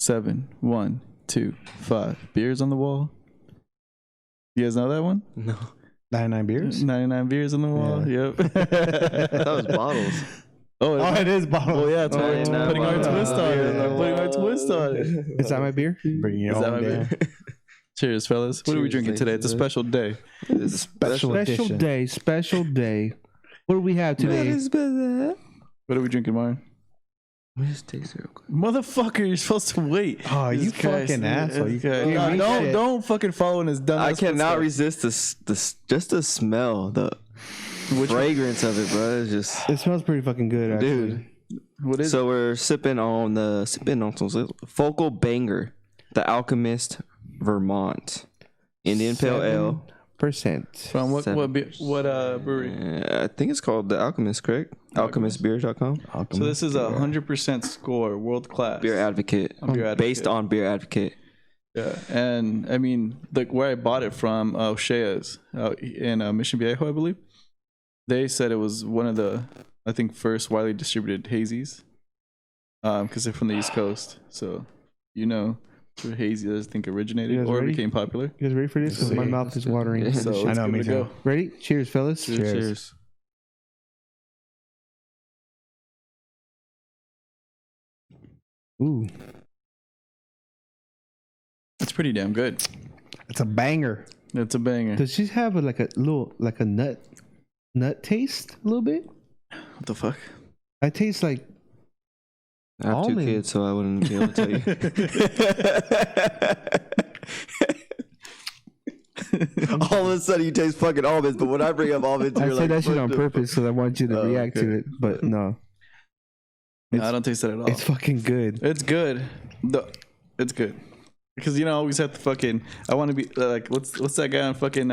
7, 1, 2, 5. Beers on the wall. You guys know that one? No. 99 beers? 99 beers on the wall. Yeah. Yep. That was bottles. Oh, It is bottle. well, yeah, it's putting our twist on it. Putting our twist on it. Is that my beer? Bring your Is that own my down. beer? Cheers, fellas. What are we Cheers, drinking today? It's a ladies. special day. It's a Special edition. Special day. What do we have today? What are we drinking, Martin? Let me just taste it real quick. Motherfucker, you're supposed to wait. Oh, you Jesus Christ. fucking asshole. You Okay. can't- Don't fucking follow in his dumb I ass cannot footsteps. resist this. Just the smell, the fragrance of it, bro. It's just, It smells pretty fucking good, actually. dude. What is So we're sipping on some Focal Banger, the Alchemist, Vermont, Indian Pale Ale. Percent. From what brewery? I think it's called the Alchemist, correct? Alchemistbeer.com. So this is 100% score, world class. Beer Advocate. Beer Advocate. Based on Beer Advocate. Yeah, and I mean, like where I bought it from, Shea's in Mission Viejo, I believe. They said it was one of the, I think, first widely distributed hazies, because they're from the East Coast. So, where hazy I think originated You guys or ready? became popular. You guys ready for this? 'Cause my mouth is watering. Yeah. So I know, me let's give it a too. go. Ready? Cheers, fellas. Cheers. Ooh, It's pretty damn good. it's a banger. It's a banger. Does she have a nut taste a little bit? What the fuck? I taste like I have two Almond. kids, so I wouldn't be able to tell you. All of a sudden, you taste fucking almonds, but when I bring up almonds, I you're said like, that shit "What on the purpose because I want you to Oh, react okay. to it, but no, No, I don't taste that at all. it's fucking good. It's good. It's good. Because I always have to fucking. I want to be like, what's that guy on fucking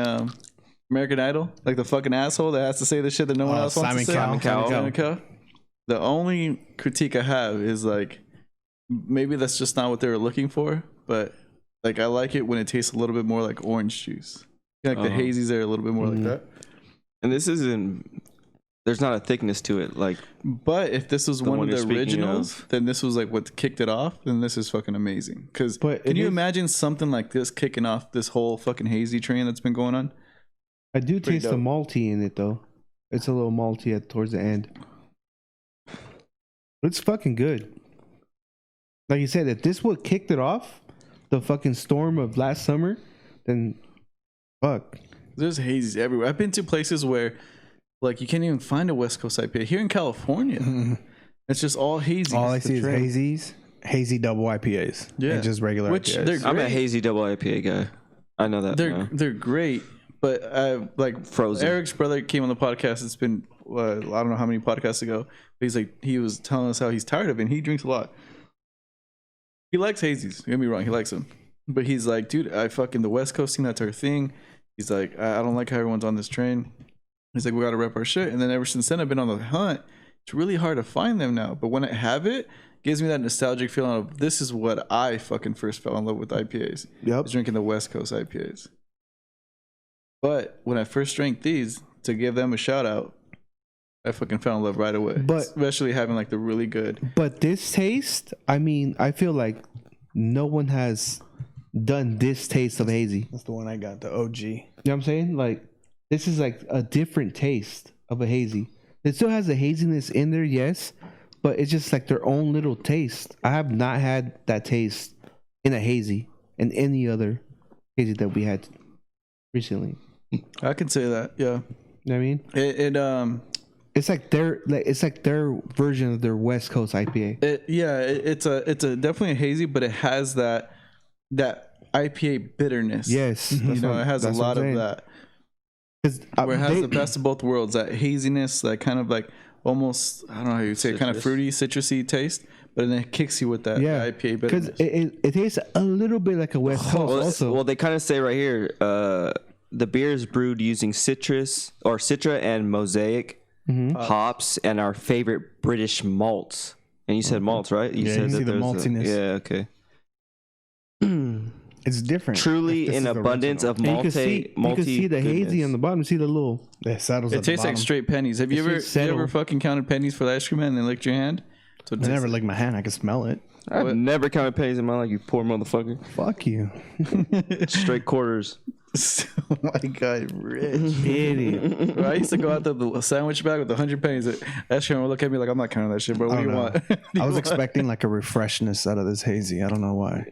American Idol? Like the fucking asshole that has to say the shit that no one else wants to say. Simon Cowell. Simon Cowell. The only critique I have is like, maybe that's just not what they were looking for, but like I like it when it tastes a little bit more like orange juice. Like the hazies are a little bit more like that. And this isn't. There's not a thickness to it. Like, But if this was one one of you're the speaking originals, then this was like what kicked it off. Then this is fucking amazing. Because But can it you is- imagine something like this kicking off this whole fucking hazy train that's been going on? I do Pretty taste the dope. malty in it though. It's a little malty towards the end. It's fucking good. Like you said, if this what kicked it off, the fucking storm of last summer, then fuck. There's hazies everywhere. I've been to places where like you can't even find a West Coast IPA. Here in California, it's just all hazy. All I see is hazies, hazy double IPAs. Yeah. And just regular Which IPAs. they're I'm a great. hazy double IPA guy. I know that. now. They're great, but like Frozen. Eric's brother came on the podcast. It's been I don't know how many podcasts ago. He's like he was telling us how he's tired of it. And he drinks a lot. He likes hazies. Don't get me wrong, he likes them, but he's like, dude, I fucking the West Coast scene. That's our thing. He's like, I don't like how everyone's on this train. He's like, we got to rep our shit. And then ever since then, I've been on the hunt. It's really hard to find them now. But when I have it, it gives me that nostalgic feeling of this is what I fucking first fell in love with IPAs. I Yep. was drinking the West Coast IPAs. But when I first drank these, to give them a shout out, I fucking fell in love right away. But- especially having like the really good. But this taste, I mean, I feel like no one has done this taste of hazy. That's the one I got, the OG. You know what I'm saying? Like, this is like a different taste of a hazy. It still has a haziness in there, yes, but it's just like their own little taste. I have not had that taste in a hazy and any other hazy that we had recently. I can say that, yeah. You know what I mean? It's like their version of their West Coast IPA. it's a definitely a hazy, but it has that IPA bitterness. Yes, You know, it has a that's what lot I'm of saying. that. 'Cause, Where it has the best of both worlds, that haziness, that kind of like almost, I don't know how you'd say, kind of Citrus. fruity, citrusy taste, but then it kicks you with that IPA because bitterness. it tastes a little bit like a West Coast also. Well, they kind of say right here, the beer is brewed using Citra and Mosaic hops and our favorite British malts. And you said malts, right? Yeah, said you see the there's maltiness. Yeah, okay. It's different. Truly This an is the abundance original. of And you can see the hazy goodness. on the bottom. See the little. Yeah, saddles It at the tastes like bottom. straight pennies. Have you It's ever just settle. fucking counted pennies for the ice cream man and then licked your hand? So it I never tastes- licked my hand. I can smell it. I've never counted pennies in my life, you poor motherfucker. Fuck you. Straight quarters. Oh my god, rich. Idiot. Bro, I used to go out to the sandwich bag with 100 pennies. That shit would look at me like, I'm not counting that shit, bro. What do you want? I was expecting like a refreshness out of this hazy. I don't know why.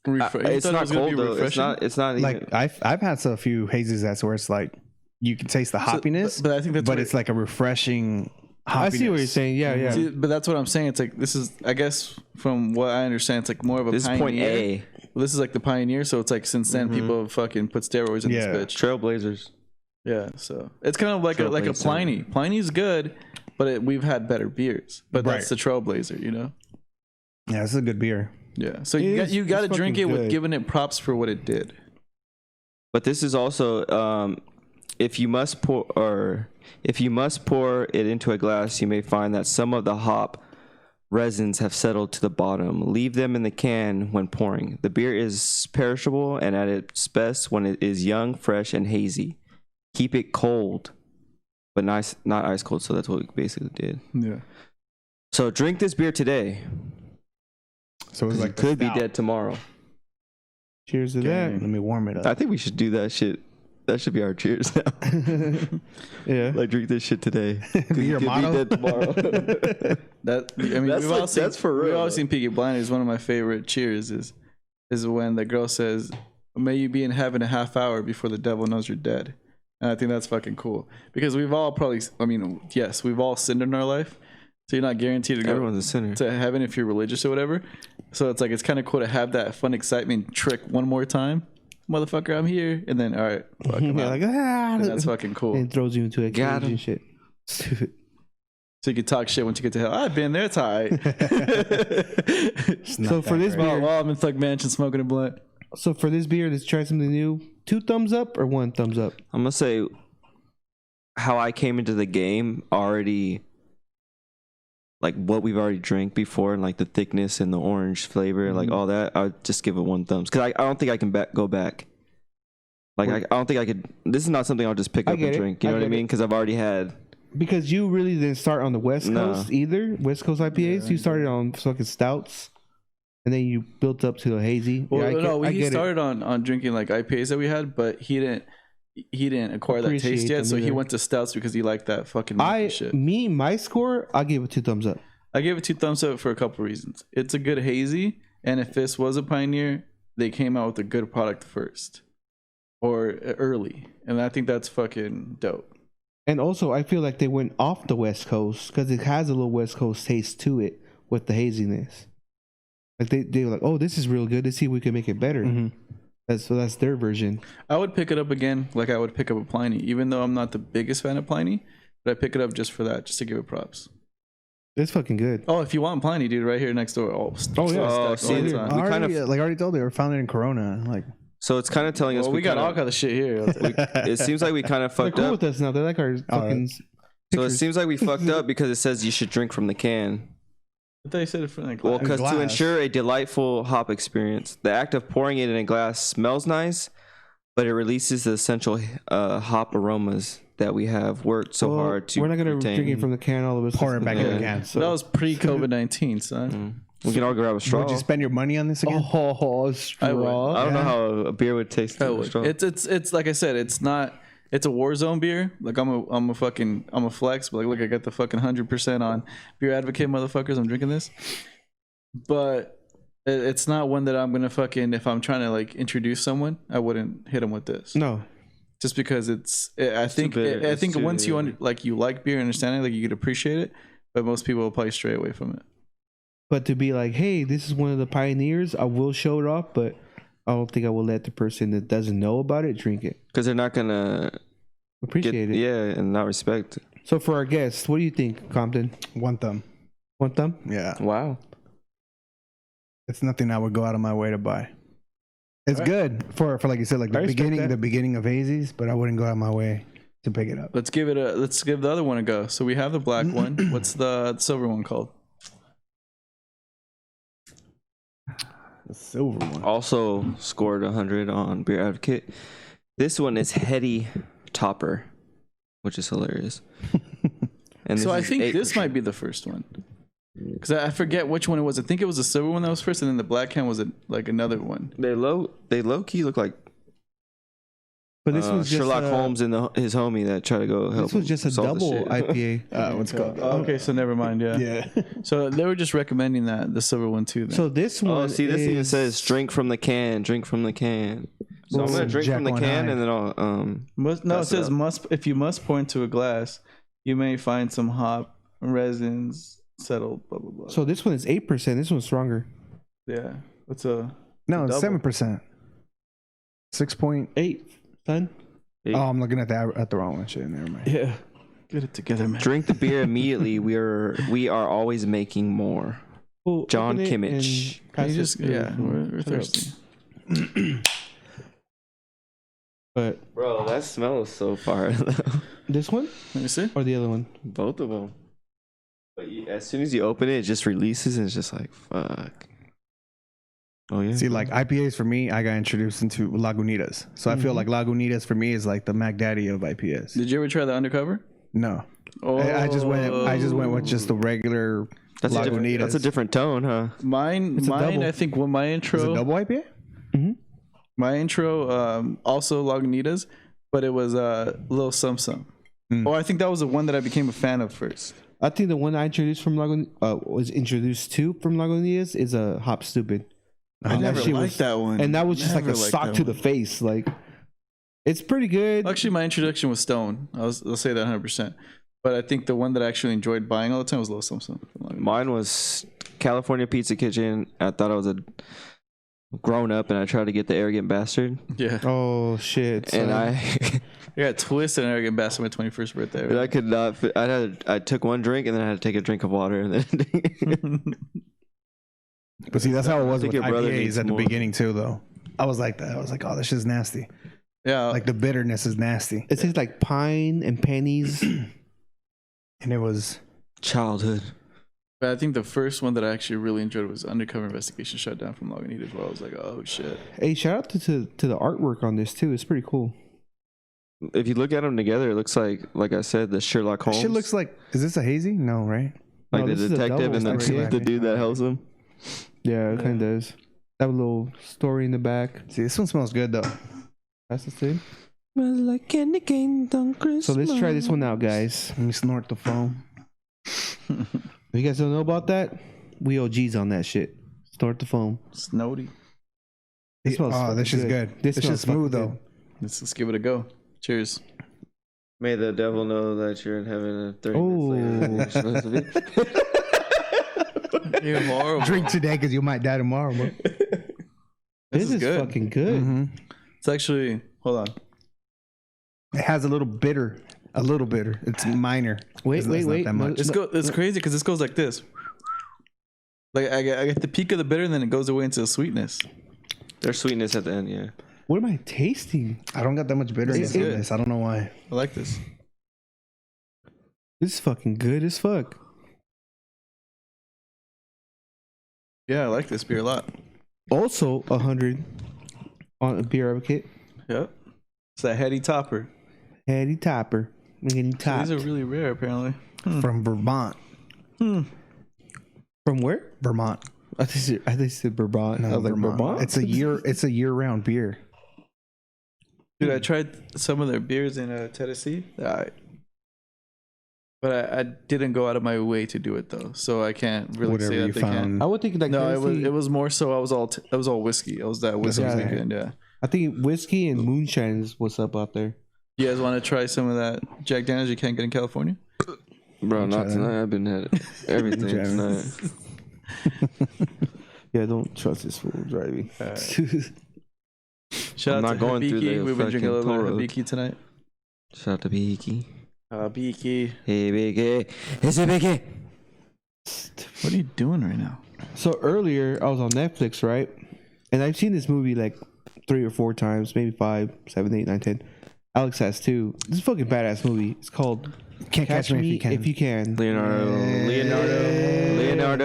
It's not cold though. It's not even, Like I've had a few hazes that's where it's like you can taste the hoppiness, but I think that's it's like a refreshing hoppiness. I see what you're saying. Yeah, yeah. See, but that's what I'm saying. It's like this is, I guess, from what I understand, it's like more of a this is pioneer. point A. Well, this is like the pioneer, so it's like since then people have fucking put steroids in this bitch. Trailblazers. Yeah, so it's kind of like a Pliny. Pliny's good, but we've had better beers. But that's the Trailblazer, you know. Yeah, this is a good beer. Yeah, so you got to drink it with giving it props for what it did. But this is also if you must pour it into a glass, you may find that some of the hop resins have settled to the bottom. Leave them in the can when pouring. The beer is perishable and at its best when it is young, fresh, and hazy. Keep it cold, but not ice cold. So that's what we basically did. Yeah. So drink this beer today. So it's like it could be dead tomorrow. Cheers to that. Let me warm it up. I think we should do that shit. That should be our cheers now. Yeah. Like drink this shit today. Your motto? Be dead tomorrow. That's for real. We've all seen Peaky Blinders. One of my favorite cheers is when the girl says, "May you be in heaven a half hour before the devil knows you're dead." And I think that's fucking cool because we've all yes, we've all sinned in our life. So you're not guaranteed to go Everyone's a sinner. to heaven if you're religious or whatever. So it's like it's kind of cool to have that fun excitement trick one more time. Motherfucker, I'm here, and then all right, fuck him out. Like, And that's fucking cool. and throws you into a Got cage him. and shit. Stupid. So you can talk shit once you get to hell. I've been there, it's all right. So for this beer, Well, I'm in Thug Mansion smoking a blunt. so for this beer, let's try something new. 2 thumbs up or 1 thumbs up? I'm gonna say how I came into the game already, like what we've already drank before, and like the thickness and the orange flavor, like all that. I'd just give it 1 thumbs because I don't think I can go back. Like I don't think I could. This is not something I'll just pick I up get and it. drink. You I know what I get it. mean? Because I've already had. Because you really didn't start on the West No. Coast either. West Coast IPAs. You started on fucking stouts, and then you built up to a hazy. Well, I he get it. started on drinking like IPAs that we had, but he didn't acquire that Appreciate taste yet. them So he either. went to stouts because he liked that fucking milky shit. My score, I'll give it 2 thumbs up. I gave it 2 thumbs up for a couple reasons. It's a good hazy, and if this was a pioneer, they came out with a good product first or early, and I think that's fucking dope. And also, I feel like they went off the West Coast because it has a little West Coast taste to it with the haziness. Like they were like, oh, this is real good. Let's see if we can make it better. That's their version. I would pick it up again, like I would pick up a Pliny, even though I'm not the biggest fan of Pliny, but I pick it up just for that, just to give it props. It's fucking good. Oh, if you want Pliny, dude, right here next door. Oh yeah. Oh, see, all the we time. kind of. Like I already told you, we're found it in Corona. Like So it's kind of telling us Well, we got kinda- all kind of shit here. It seems like we kind of They're fucked cool up. with us now. They're like our fucking. So it pictures. seems like we fucked up because it says you should drink from the can. I thought you said it for like. Well, because to glass. ensure a delightful hop experience, the act of pouring it in a glass smells nice, but it releases the essential hop aromas that we have worked so Well, hard to We're not gonna retain. drink it from the can. All of us pour it back in the Yeah. can. So that was pre-COVID-19, son. We can all grab a straw. Would you spend your money on this again? straw. I don't know how a beer would taste. I with a would. straw. It's like I said, it's not. It's a war zone beer. Like I'm a flex, but like look, I got the fucking 100% on Beer Advocate, motherfuckers. I'm drinking this, but it's not one that I'm gonna fucking. If I'm trying to like introduce someone, I wouldn't hit them with this. No. Just because I think bitter. I It's think too- once you you like beer, and understand it, like you could appreciate it, but most people will probably stray away from it. But to be like, hey, this is one of the pioneers, I will show it off, but I don't think I will let the person that doesn't know about it drink it. Because they're not gonna Appreciate it. yeah, and not respect it. So for our guests, what do you think, Compton? 1 thumb. 1 thumb? Yeah, Wow. it's nothing I would go out of my way to buy. It's good for like you said, like I respect that. the beginning of hazies, but I wouldn't go out of my way to pick it up. Let's give the other one a go. So we have the black one. What's the silver one called? The silver one. Also scored 100 on Beer Advocate. This one is Heady Topper, which is hilarious. And So I think this 8%. might be the first one. Because I forget which one it was. I think it was the silver one that was first, and then the black can was like another one. They low key look like. But this was just Sherlock Holmes and his homie that tried to go help. This was just a solve the double shit. IPA. What's called? Okay, so never mind. Yeah. Yeah. So they were just recommending the silver one too. Then. So this one. Oh, see, this even is- says drink from the can. Drink from the can. So I'm gonna drink Jack from the one can, eye. and then I'll it that's says up. must. If you must pour into a glass, you may find some hop resins settled. Blah blah blah. So this one is 8%. This one's stronger. yeah, it's a No, it's double. 7%. 6. 8, son. Oh, I'm looking at the wrong one. Shit, never mind. Yeah. get it together, man. drink the beer immediately. We are always making more. Well, John open it Kimmich. and pass You it just through. yeah, we're thirsty. But Bro, that smells so far. this one Let me see. or the other one? Both of them. But as soon as you open it, it just releases, and it's just like fuck. Oh yeah. See, like IPAs for me, I got introduced into Lagunitas. So I feel like Lagunitas for me is like the Mac Daddy of IPAs. Did you ever try the undercover? No, Oh, I just went with just the regular that's Lagunitas. a different tone, huh? Mine. It's a double. I think when my Is it intro, double IPA? my intro, also Lagunitas, but it was Lil Sum Sum. Oh, I think that was the one that I became a fan of first. I think the one I introduced from was introduced to from Lagunitas is a Hop Stupid. I And that never shit liked was- that one, And that was just like Never a liked sock that to one. the face. Like, it's pretty good. Actually, my introduction was Stone. I'll say that 100%. But I think the one that I actually enjoyed buying all the time was Lil Sum Sum. Mine was California Pizza Kitchen. I thought I was a grown up, and I tried to get the arrogant bastard, Yeah, Oh shit! and son. I got twisted and arrogant bastard my 21st birthday. and I could not. I took one drink, and then I had to take a drink of water, and then But see, that's how it was think with your brother needs IPAs at the more. beginning too, though. I was like that. I was like, oh, this shit's nasty. Yeah, Like the bitterness is nasty, It tastes like pine and pennies. and it was childhood. but I think the first one that I actually really enjoyed was Undercover Investigation Shutdown from Lagunitas, where I was like, oh shit. Hey, shout out to the artwork on this too. It's pretty cool. If you look at them together, it looks like I said, the Sherlock Holmes. shit looks like. Is this a hazy? No, right? like No, the this is a detective and double story. the dude that helps him. Yeah, it kind of does. Have a little story in the back. See, this one smells good though. That's the thing. Smells like candy cane on Christmas. So let's try this one out, guys. Let me snort the foam. If you guys don't know about that, we OGs on that shit. Snort the foam. Snowdy. It smells Oh, fucking this is good. This smells is smooth fucking though. Let's give it a go. Cheers. May the devil know that you're in heaven 30 Oh. minutes later. Than you're supposed to be. You're horrible. Drink today because you might die tomorrow. Bro. This is good. fucking good. Mhm. It's actually, hold on. It has a little bitter. A little bitter. It's minor. Wait, It's wait, not wait. that No, much. It's crazy because this goes like this. Like I get the peak of the bitter, and then it goes away into the sweetness. There's sweetness at the end, yeah. What am I tasting? I don't got that much bitterness in good. this. I don't know why. I like this. This is fucking good as fuck. Yeah, I like this beer a lot. Also, 100 on a beer advocate. Yep. It's that heady topper. Heady topper. I'm getting topped. These are really rare, apparently. From Vermont. From where? Vermont. I think it said Bourbon. No, I was like, Vermont. Bourbon? It's a year round beer. Dude, I tried some of their beers in Tennessee. But I didn't go out of my way to do it though, so I can't really Whatever say that you they can. found. I would think like No, Tennessee- it was more so. I was all whiskey. It was that whiskey Yeah. weekend. Yeah. I think whiskey and moonshine is what's up out there. You guys want to try some of that Jack Daniels you can't get in California? Bro, not try that. tonight. I've been had everything Try tonight. Yeah, don't trust this fool driving. Shout I'm out not to going through Habiki. the We've been drinking a fucking little toll bit of road. Habiki tonight. Shout out to Biki. Habiki. Hey, Biki. It's a Biki. What are you doing right now? So earlier, I was on Netflix, right? And I've seen this movie like 3 or 4 times, maybe 5, 7, 8, 9, 10. Alex has too. This is a fucking badass movie. It's called Can't catch me if you can. Leonardo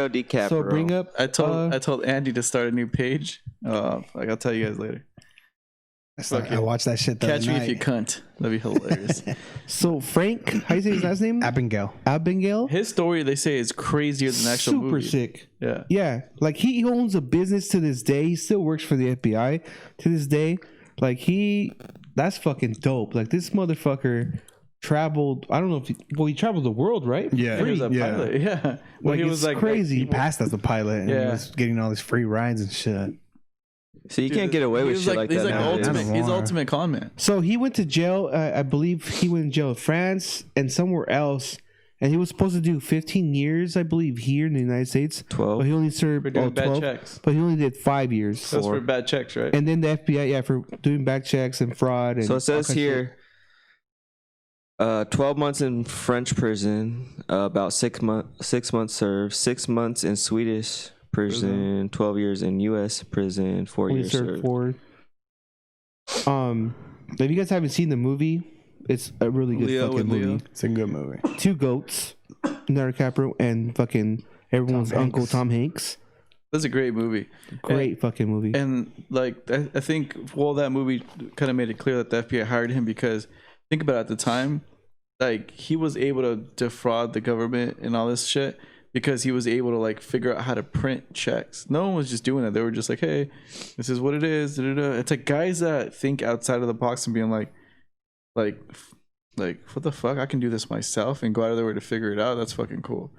DiCaprio. So bring up. I told Andy to start a new page. Like I'll tell you guys later. I watched that shit the Catch other me night. if you cunt. That'd be hilarious. So Frank, how you say his last name? Abigail. Abigail. His story, they say, is crazier than the actual Super movie. sick. Yeah. Yeah, like he owns a business to this day. He still works for the FBI to this day. Like that's fucking dope. Like this motherfucker traveled. I don't know if he traveled the world, right? Yeah. He was a Yeah. pilot. Yeah. Well, Like, he it's was like crazy. He passed as a pilot and he Yeah. was getting all these free rides and shit. So you can't get away he with was shit like he's that like nowadays. ultimate. He's the War. ultimate con man. So he went to jail. I believe he went in jail in France and somewhere else. And he was supposed to do 15 years, I believe, here in the United States. 12. But he only served For doing bad 12. checks. But he only did 5 years. That's for bad checks, right? And then the FBI, yeah, for doing back checks and fraud. And So it says all kinds of here, 12 months in French prison, about 6 months served, 6 months in Swedish prison, 12 years in U.S. prison, 4 only years served served. 4. If you guys haven't seen the movie, it's a really good Leo fucking with Leo. movie. It's a good movie. Two goats, Leonardo DiCaprio and fucking everyone's Tom uncle Hanks. Tom Hanks. That's a great movie. Great fucking movie. And like I think that movie kind of made it clear that the FBI hired him because think about it, at the time, like he was able to defraud the government and all this shit because he was able to like figure out how to print checks. No one was just doing that. They were just like, hey, this is what it is. Da-da-da. It's like guys that think outside of the box and being like what the fuck? I can do this myself and go out of their way to figure it out. That's fucking cool.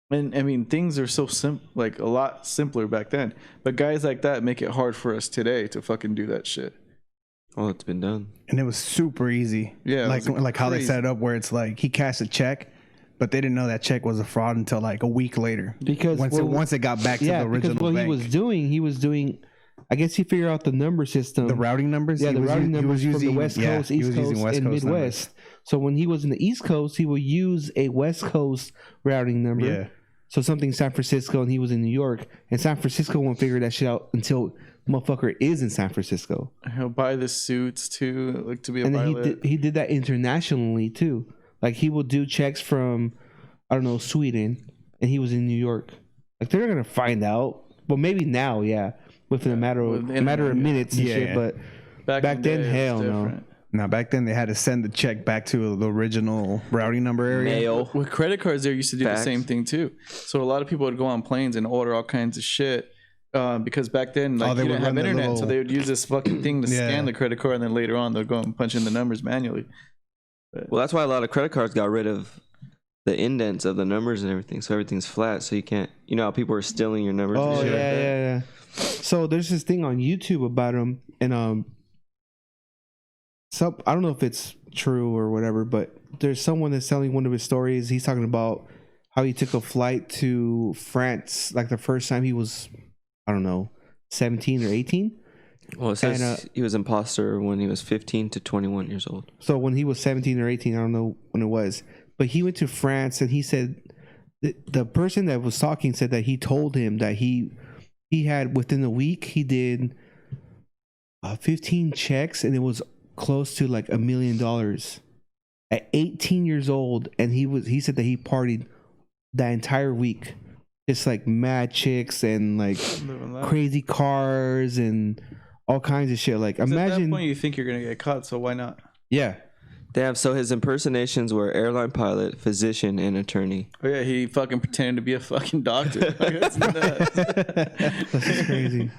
And I mean, things are so like a lot simpler back then. But guys like that make it hard for us today to fucking do that shit. Oh, it's been done. And it was super easy. Yeah, it like was how they crazy. set it up where it's like he cashed a check, but they didn't know that check was a fraud until like a week later. Because once it got back to the original because what bank. he was doing. I guess he figured out the number system. The routing numbers? Yeah, He the was routing u- he numbers was from the using- West yeah, Coast, he East was using Coast, West and Coast Midwest. So when he was in the East Coast, he would use a West Coast routing number. Yeah. So something San Francisco, and he was in New York, and San Francisco won't figure that shit out until motherfucker is in San Francisco. He'll buy the suits too, like to be a And then pilot. he did that internationally too. Like he will do checks from, I don't know, Sweden, and he was in New York. Like they're not gonna find out. Well, maybe now, yeah, within a matter of minutes and Yeah, shit. yeah. But back back in the then, day, it was hell no. different. Now back then they had to send the check back to the original routing number area. Mail. With credit cards, they used to do Facts. the same thing too. So a lot of people would go on planes and order all kinds of shit. Because back then, like they you would didn't have run the internet, so little- they would use this fucking thing to Yeah. scan the credit card, and then later on they'll go and punch in the numbers manually. Well, that's why a lot of credit cards got rid of the indents of the numbers and everything, so everything's flat. So you can't, you know how people are stealing your numbers. Oh and shit like that? yeah. So there's this thing on YouTube about him, and so I don't know if it's true or whatever, but there's someone that's telling one of his stories. He's talking about how he took a flight to France, like the first time he was, I don't know, 17 or 18. Well, it says And, he was imposter when he was 15 to 21 years old. So when he was 17 or 18, I don't know when it was, but he went to France, and he said the person that was talking said that he told him that he had within a week he did 15 checks, and it was close to like $1 million at 18 years old. And he said that he partied that entire week, just like mad chicks and like crazy cars and all kinds of shit. Like At that imagine, point, you think you're gonna get caught, so why not? yeah. Damn, so his impersonations were airline pilot, physician, and attorney. Oh yeah, he fucking pretended to be a fucking doctor. Like, that's nuts. That's just crazy.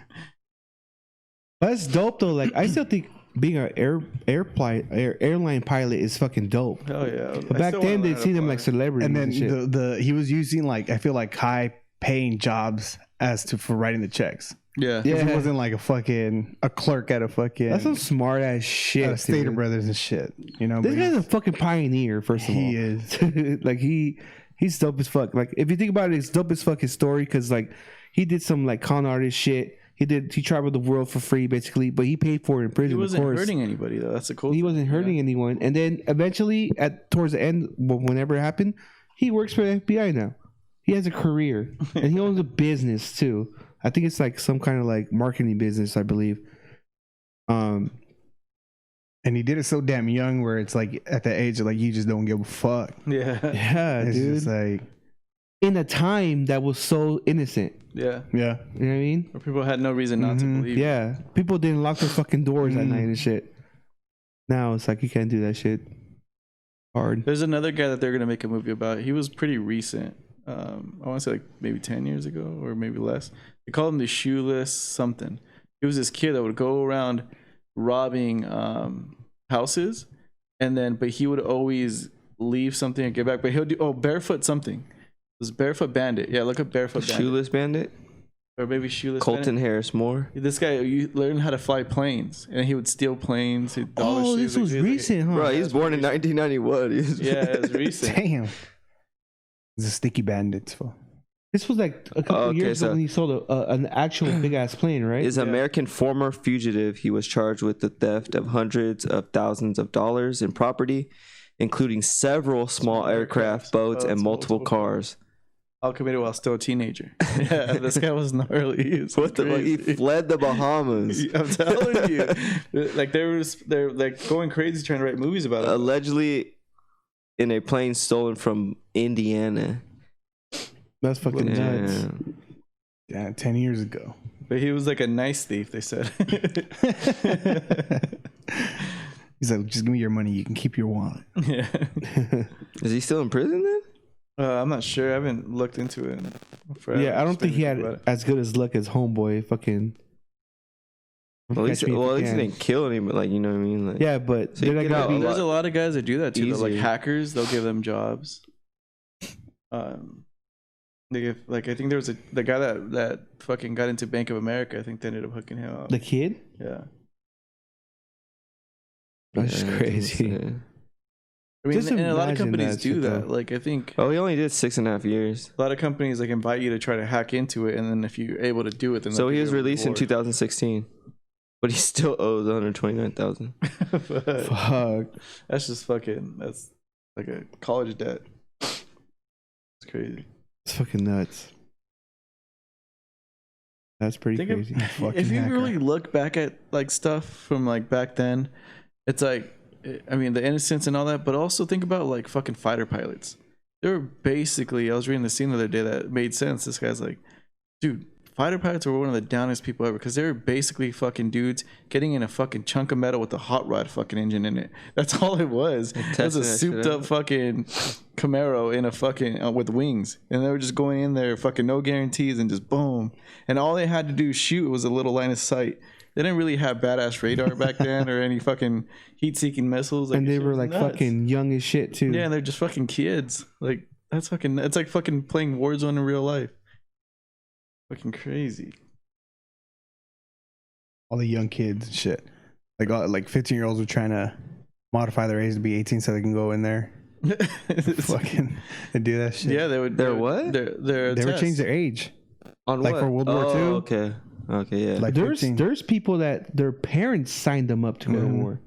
But it's dope though. Like I still think being an airline pilot is fucking dope. Hell yeah. But back then they'd see them like celebrities And and, then shit. he was using like I feel like high paying jobs for writing the checks. Yeah. Yeah. He wasn't like a clerk at a fucking That's some smart ass shit. Stater dude. Brothers and shit. You know, This but guy's a fucking pioneer. First of all, he is. like he's dope as fuck. Like if you think about it, it's dope as fuck his story because like he did some like con artist shit. He traveled the world for free basically, but he paid for it in prison. He wasn't of course. hurting anybody though. That's the cool He thing. wasn't hurting anyone, and then eventually, towards the end, whenever it happened, he works for the FBI now. He has a career, and he owns a business too. I think it's like some kind of like marketing business, I believe. And he did it so damn young, where it's like at the age of like you just don't give a fuck. Yeah. Yeah, It's dude. just like in a time that was so innocent. Yeah. Yeah. You know what I mean? Where people had no reason not to believe. Yeah, people didn't lock their fucking doors at night and shit. Now it's like you can't do that shit. Hard. There's another guy that they're gonna make a movie about. He was pretty recent. I want to say like maybe 10 years ago or maybe less. They call him the shoeless something. He was this kid that would go around robbing houses, but he would always leave something and get back. But he'll do barefoot something. It was Barefoot Bandit. Yeah, look up Barefoot Bandit. Shoeless Bandit. Or maybe Shoeless Colton Bandit. Harris Moore. This guy, you learn how to fly planes, and he would steal planes. This was recent, huh? Bro, he was born in 1991. Yeah, it was recent. Damn. It's a sticky bandits. Fool. This was like a couple years ago when he sold an actual big ass plane, right? Is an American former fugitive. He was charged with the theft of hundreds of thousands of dollars in property, including several small aircraft, boats, and multiple cars. All committed while still a teenager. Yeah, this guy was gnarly. What the fuck? He fled the Bahamas. I'm telling you, like they're like going crazy trying to write movies about it. Allegedly, in a plane stolen from Indiana. That's fucking nuts. Yeah, 10 years ago. But he was like a nice thief, they said. He's like, just give me your money. You can keep your wallet. Yeah. Is he still in prison then? I'm not sure. I haven't looked into it. Forever. Yeah, I don't think he had as good as luck as Homeboy. Fucking. Well, at least he didn't kill anyone. Like, you know what I mean? Like, yeah, but so they're not gonna be. There's a lot of guys that do that too. Like Easier. hackers, they'll give them jobs. They give, like, I think there was the guy that fucking got into Bank of America. I think they ended up hooking him up. The kid? Yeah. That's just crazy. Yeah. I mean, Just and a lot of imagine companies that do shit, that. though. Like, I think Oh, he only did 6.5 years. a lot of companies like invite you to try to hack into it, and then if you're able to do it, then So they'll he give was you a released in reward. 2016, but he still owes 129,000. But Fuck. that's just fucking. That's like a college debt. It's crazy. It's fucking nuts. That's pretty Think crazy. If you really look back at like stuff from like back then, it's like, I mean, the innocence and all that, but also think about like fucking fighter pilots. They were basically, I was reading the scene the other day that made sense. This guy's like, dude, fighter pilots were one of the downest people ever because they were basically fucking dudes getting in a fucking chunk of metal with a hot rod fucking engine in it. That's all it was. It was a souped up fucking Camaro in a fucking with wings, and they were just going in there, fucking no guarantees, and just boom. And all they had to do shoot was a little line of sight. They didn't really have badass radar back then or any fucking heat-seeking missiles. Like, And they were like nuts. fucking young as shit too. Yeah, and they're just fucking kids. Like that's fucking. It's like fucking playing Warzone in real life. Fucking crazy. all the young kids and shit. Like 15-year-olds were trying to modify their age to be 18 so they can go in there. Fucking and do that shit. Yeah, they would. They're what? They They would change their age. On Like what? for World War II? Okay. Okay, yeah. Like there's 15. there's people that their parents signed them up to go to war.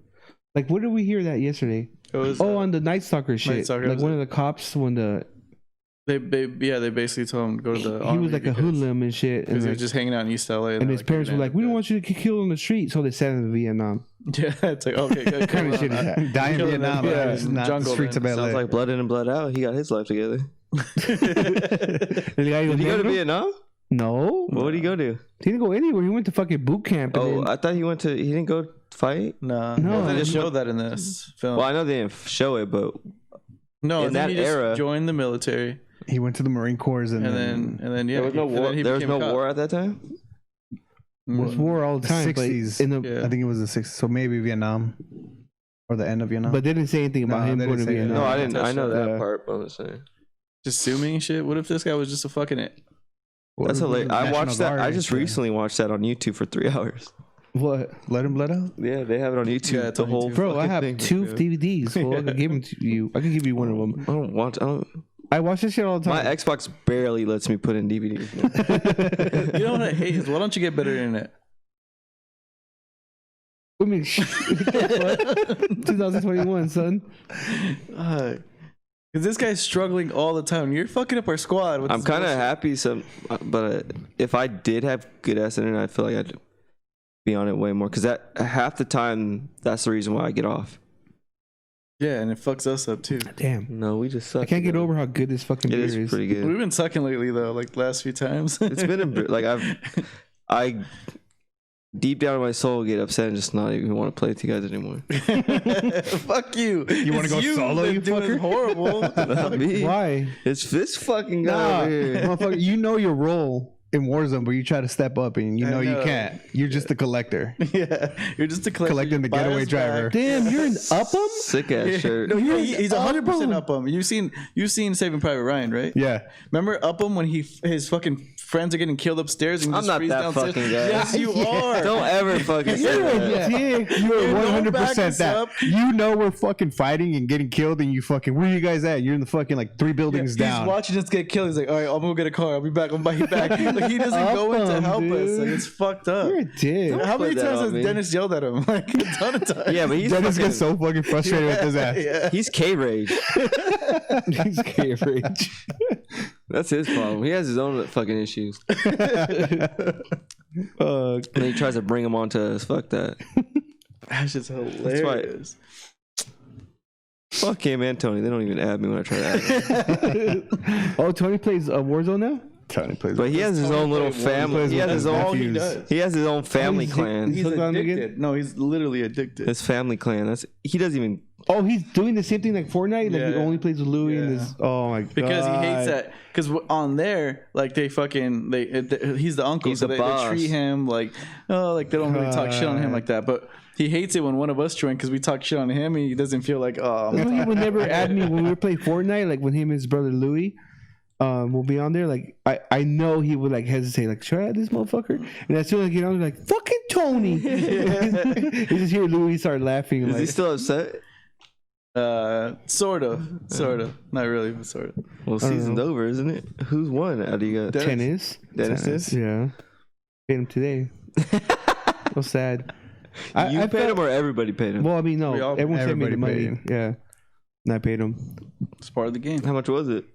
Like, what did we hear that yesterday? It was, on the Night Stalker shit. Night Stalker, like was one it? of the cops when they basically told him to go to the he army was like a because- hoodlum and shit, because and, he like, was just hanging out in East LA. and his parents were like, "We don't want you to get killed on the street," so they sent him to Vietnam. Yeah, it's like okay, good. Kind of shit is that? Die in Kill Vietnam. them, Yeah, not the jungle streets of then. LA. Sounds like blood in and blood out. He got his life together. And the guy Did he go to "No, Vietnam? No, What did he go to? he didn't go anywhere. He went to fucking boot camp. And Oh, then, I thought he didn't go fight? No, No. they didn't show that in this film. Well, I know they didn't show it, but No, in I think that he just era- joined the military, He went to the Marine Corps and then yeah, there was no and war. then he There was became no a cop. war at that time? it was war all the time. the But 60s. in the Yeah. I think it was the 60s. So maybe Vietnam or the end of Vietnam. but they didn't say anything about No, him they going to didn't say it. Vietnam. No, I didn't. I know that Yeah. part, but I'm just saying. Just assuming shit. What if this guy was just a fucking That's hilarious. I National watched that. Guard I and just shit. recently watched that on YouTube for 3 hours. What, Let him let out. Yeah, they have it on YouTube. Yeah, it's the on whole YouTube. bro? I fucking have thing. 2 DVDs. Well, I could give them to you. I could give you one of them. I don't want. I watch this shit all the My time. Xbox barely lets me put in DVDs. You know what I hate is why don't you get better internet? I mean, 2021, son. Because this guy's struggling all the time. You're fucking up our squad. with I'm this kind of bullshit. happy, but if I did have good ass internet, I feel like I'd be on it way more. Because that half the time, that's the reason why I get off. Yeah, and it fucks us up too. Damn. No, we just suck. I can't get over how good this fucking It beer is is. pretty good. We've been sucking lately though, like last few times. It's been I deep down in my soul get upset and just not even want to play with you guys anymore. Fuck you. You wanna It's go solo, that you doing fucker? Horrible. Not me. Why? It's this fucking guy Nah, over here. motherfucker, you know your role in Warzone, but you try to step up and you I know you know. can't. You're just a collector. Yeah, you're just a collector. Collecting the You buy getaway us driver. back. Damn, you're an Upham? Sick ass shirt. No, You're he's an 100% Upham. Upham. You've seen Saving Private Ryan, right? Yeah. Remember Upham when his fucking friends are getting killed upstairs and he I'm just not freezes that downstairs? fucking guy. Yes, you Yeah. are. Don't ever fucking say You're that. a dick. You You are don't back 100% this that. up. You know we're fucking fighting and getting killed, and you fucking, where you guys at? You're in the fucking like 3 buildings He's down. watching us get killed. He's like, all right, I'm gonna get a car. I'll be back. I'll buy you back. Like he doesn't go in to Upham, help us. dude. Like it's fucked up. You're a dick. How many put that times on has me. Dennis yelled at him? Like a ton of times. Yeah, but he's Dennis fucking, gets so fucking frustrated with his ass. Yeah. he's K-Rage. He's Cambridge. That's his problem. He has his own fucking issues. Fuck. And he tries to bring them onto us. Fuck that. That's just hilarious. Fuck him and Tony. They don't even add me when I try to add them. Oh, Tony plays Warzone now? Tony plays. But he has his own little family. He has his All he own. does. He has his own family he's- clan. He's Hook on again? addicted. No, he's literally addicted. His family clan. He doesn't even. Oh, he's doing the same thing like Fortnite? Like he Yeah. only plays with Louis and Yeah. his... Oh, my God. Because he hates that. Because on there, like they fucking he's the uncle, He's so the they boss. treat him like like they don't really talk shit on him like that. But he hates it when one of us join because we talk shit on him and he doesn't feel like That's why he would never add me when we were playing Fortnite, like when him and his brother Louis will be on there. Like I know he would like hesitate, like, should I add this motherfucker? And as soon as I get on, I'm like, fucking Tony. You just hear Louis start laughing. Is Like, he still upset? sort of, not really, but sort of. Well, season's over, isn't it? Who's won? How do you got? tennis. Dennis is? Yeah. Paid him today. So sad. You I paid felt- him or everybody paid him? Well, I mean, no. We all- Everyone sent me the everybody money. paid Yeah. And I paid him. It's part of the game. How much was it?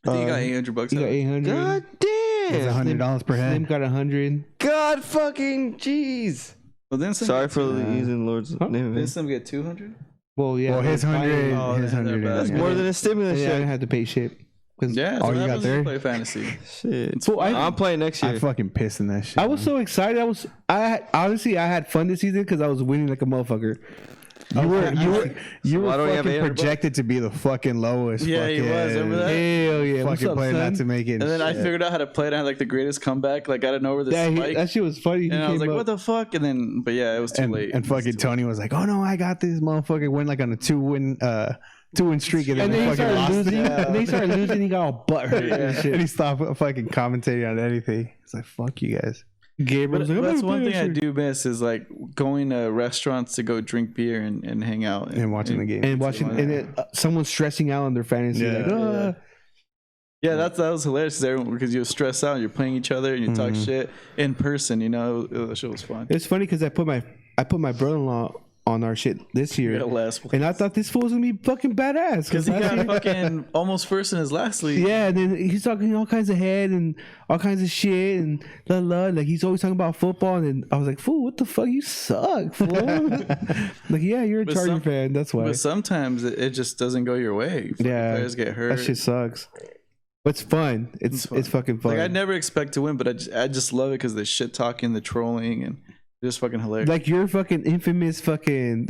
I think he got $800. He got 800. God It's damn! $100 per Slim head. got 100. God fucking jeez! Well, then Sorry for using Lord's name. Didn't man. some get 200? Well, yeah. Well, his I was 100, buying- his they're 100. bad. That's yeah. more than a stimulus Yeah, I check. didn't have to pay shit. 'Cause Yeah, Oh, so you that got happens when you there? play fantasy. Shit. So I'm playing next year. I fucking pissed in that shit. I was so excited. Honestly, I had fun this season because I was winning like a motherfucker. You were why don't you have fucking $800? projected to be the fucking lowest. Yeah, he fucking, was. Remember that? Hell yeah! What's Fucking up, player son? not to make it. And then I shit. figured out how to play it. I had like the greatest comeback, like out of nowhere, this Yeah, spike. that shit was funny. He And I was came like, up- what the fuck? And then, but yeah, it was too late. And fucking Tony was like, "Oh no, I got this motherfucker." Went like on a two win streak, and And then then he fucking started lost. losing. it. And then he started losing. He got all butthurt and And shit. he stopped fucking commentating on anything. It's like, "Fuck you guys." Gabriel But was like, I'm that's gonna one play thing I this do miss is like going to restaurants to go drink beer and hang out And watching the game. and watching, and then someone stressing out on their fantasy. Yeah, like, yeah. Yeah, that was hilarious because you stress out, you're playing each other, and you talk shit in person. You know, that shit was fun. It's funny because I put my brother-in-law on our shit this year, Yeah, last and I thought this fool was gonna be fucking badass because he last got year- fucking almost first in his last league. Yeah, and then he's talking all kinds of head and all kinds of shit and like he's always talking about football. And then I was like, "Fool, what the fuck? You suck, fool!" Like, yeah, you're a But Charger some- fan. That's why. But sometimes it just doesn't go your way. Fucking Yeah, players get hurt. That shit sucks. But it's fun. It's fucking fun. Like I never expect to win, but I just love it because the shit talking, the trolling, and it's just fucking hilarious. Like your fucking infamous fucking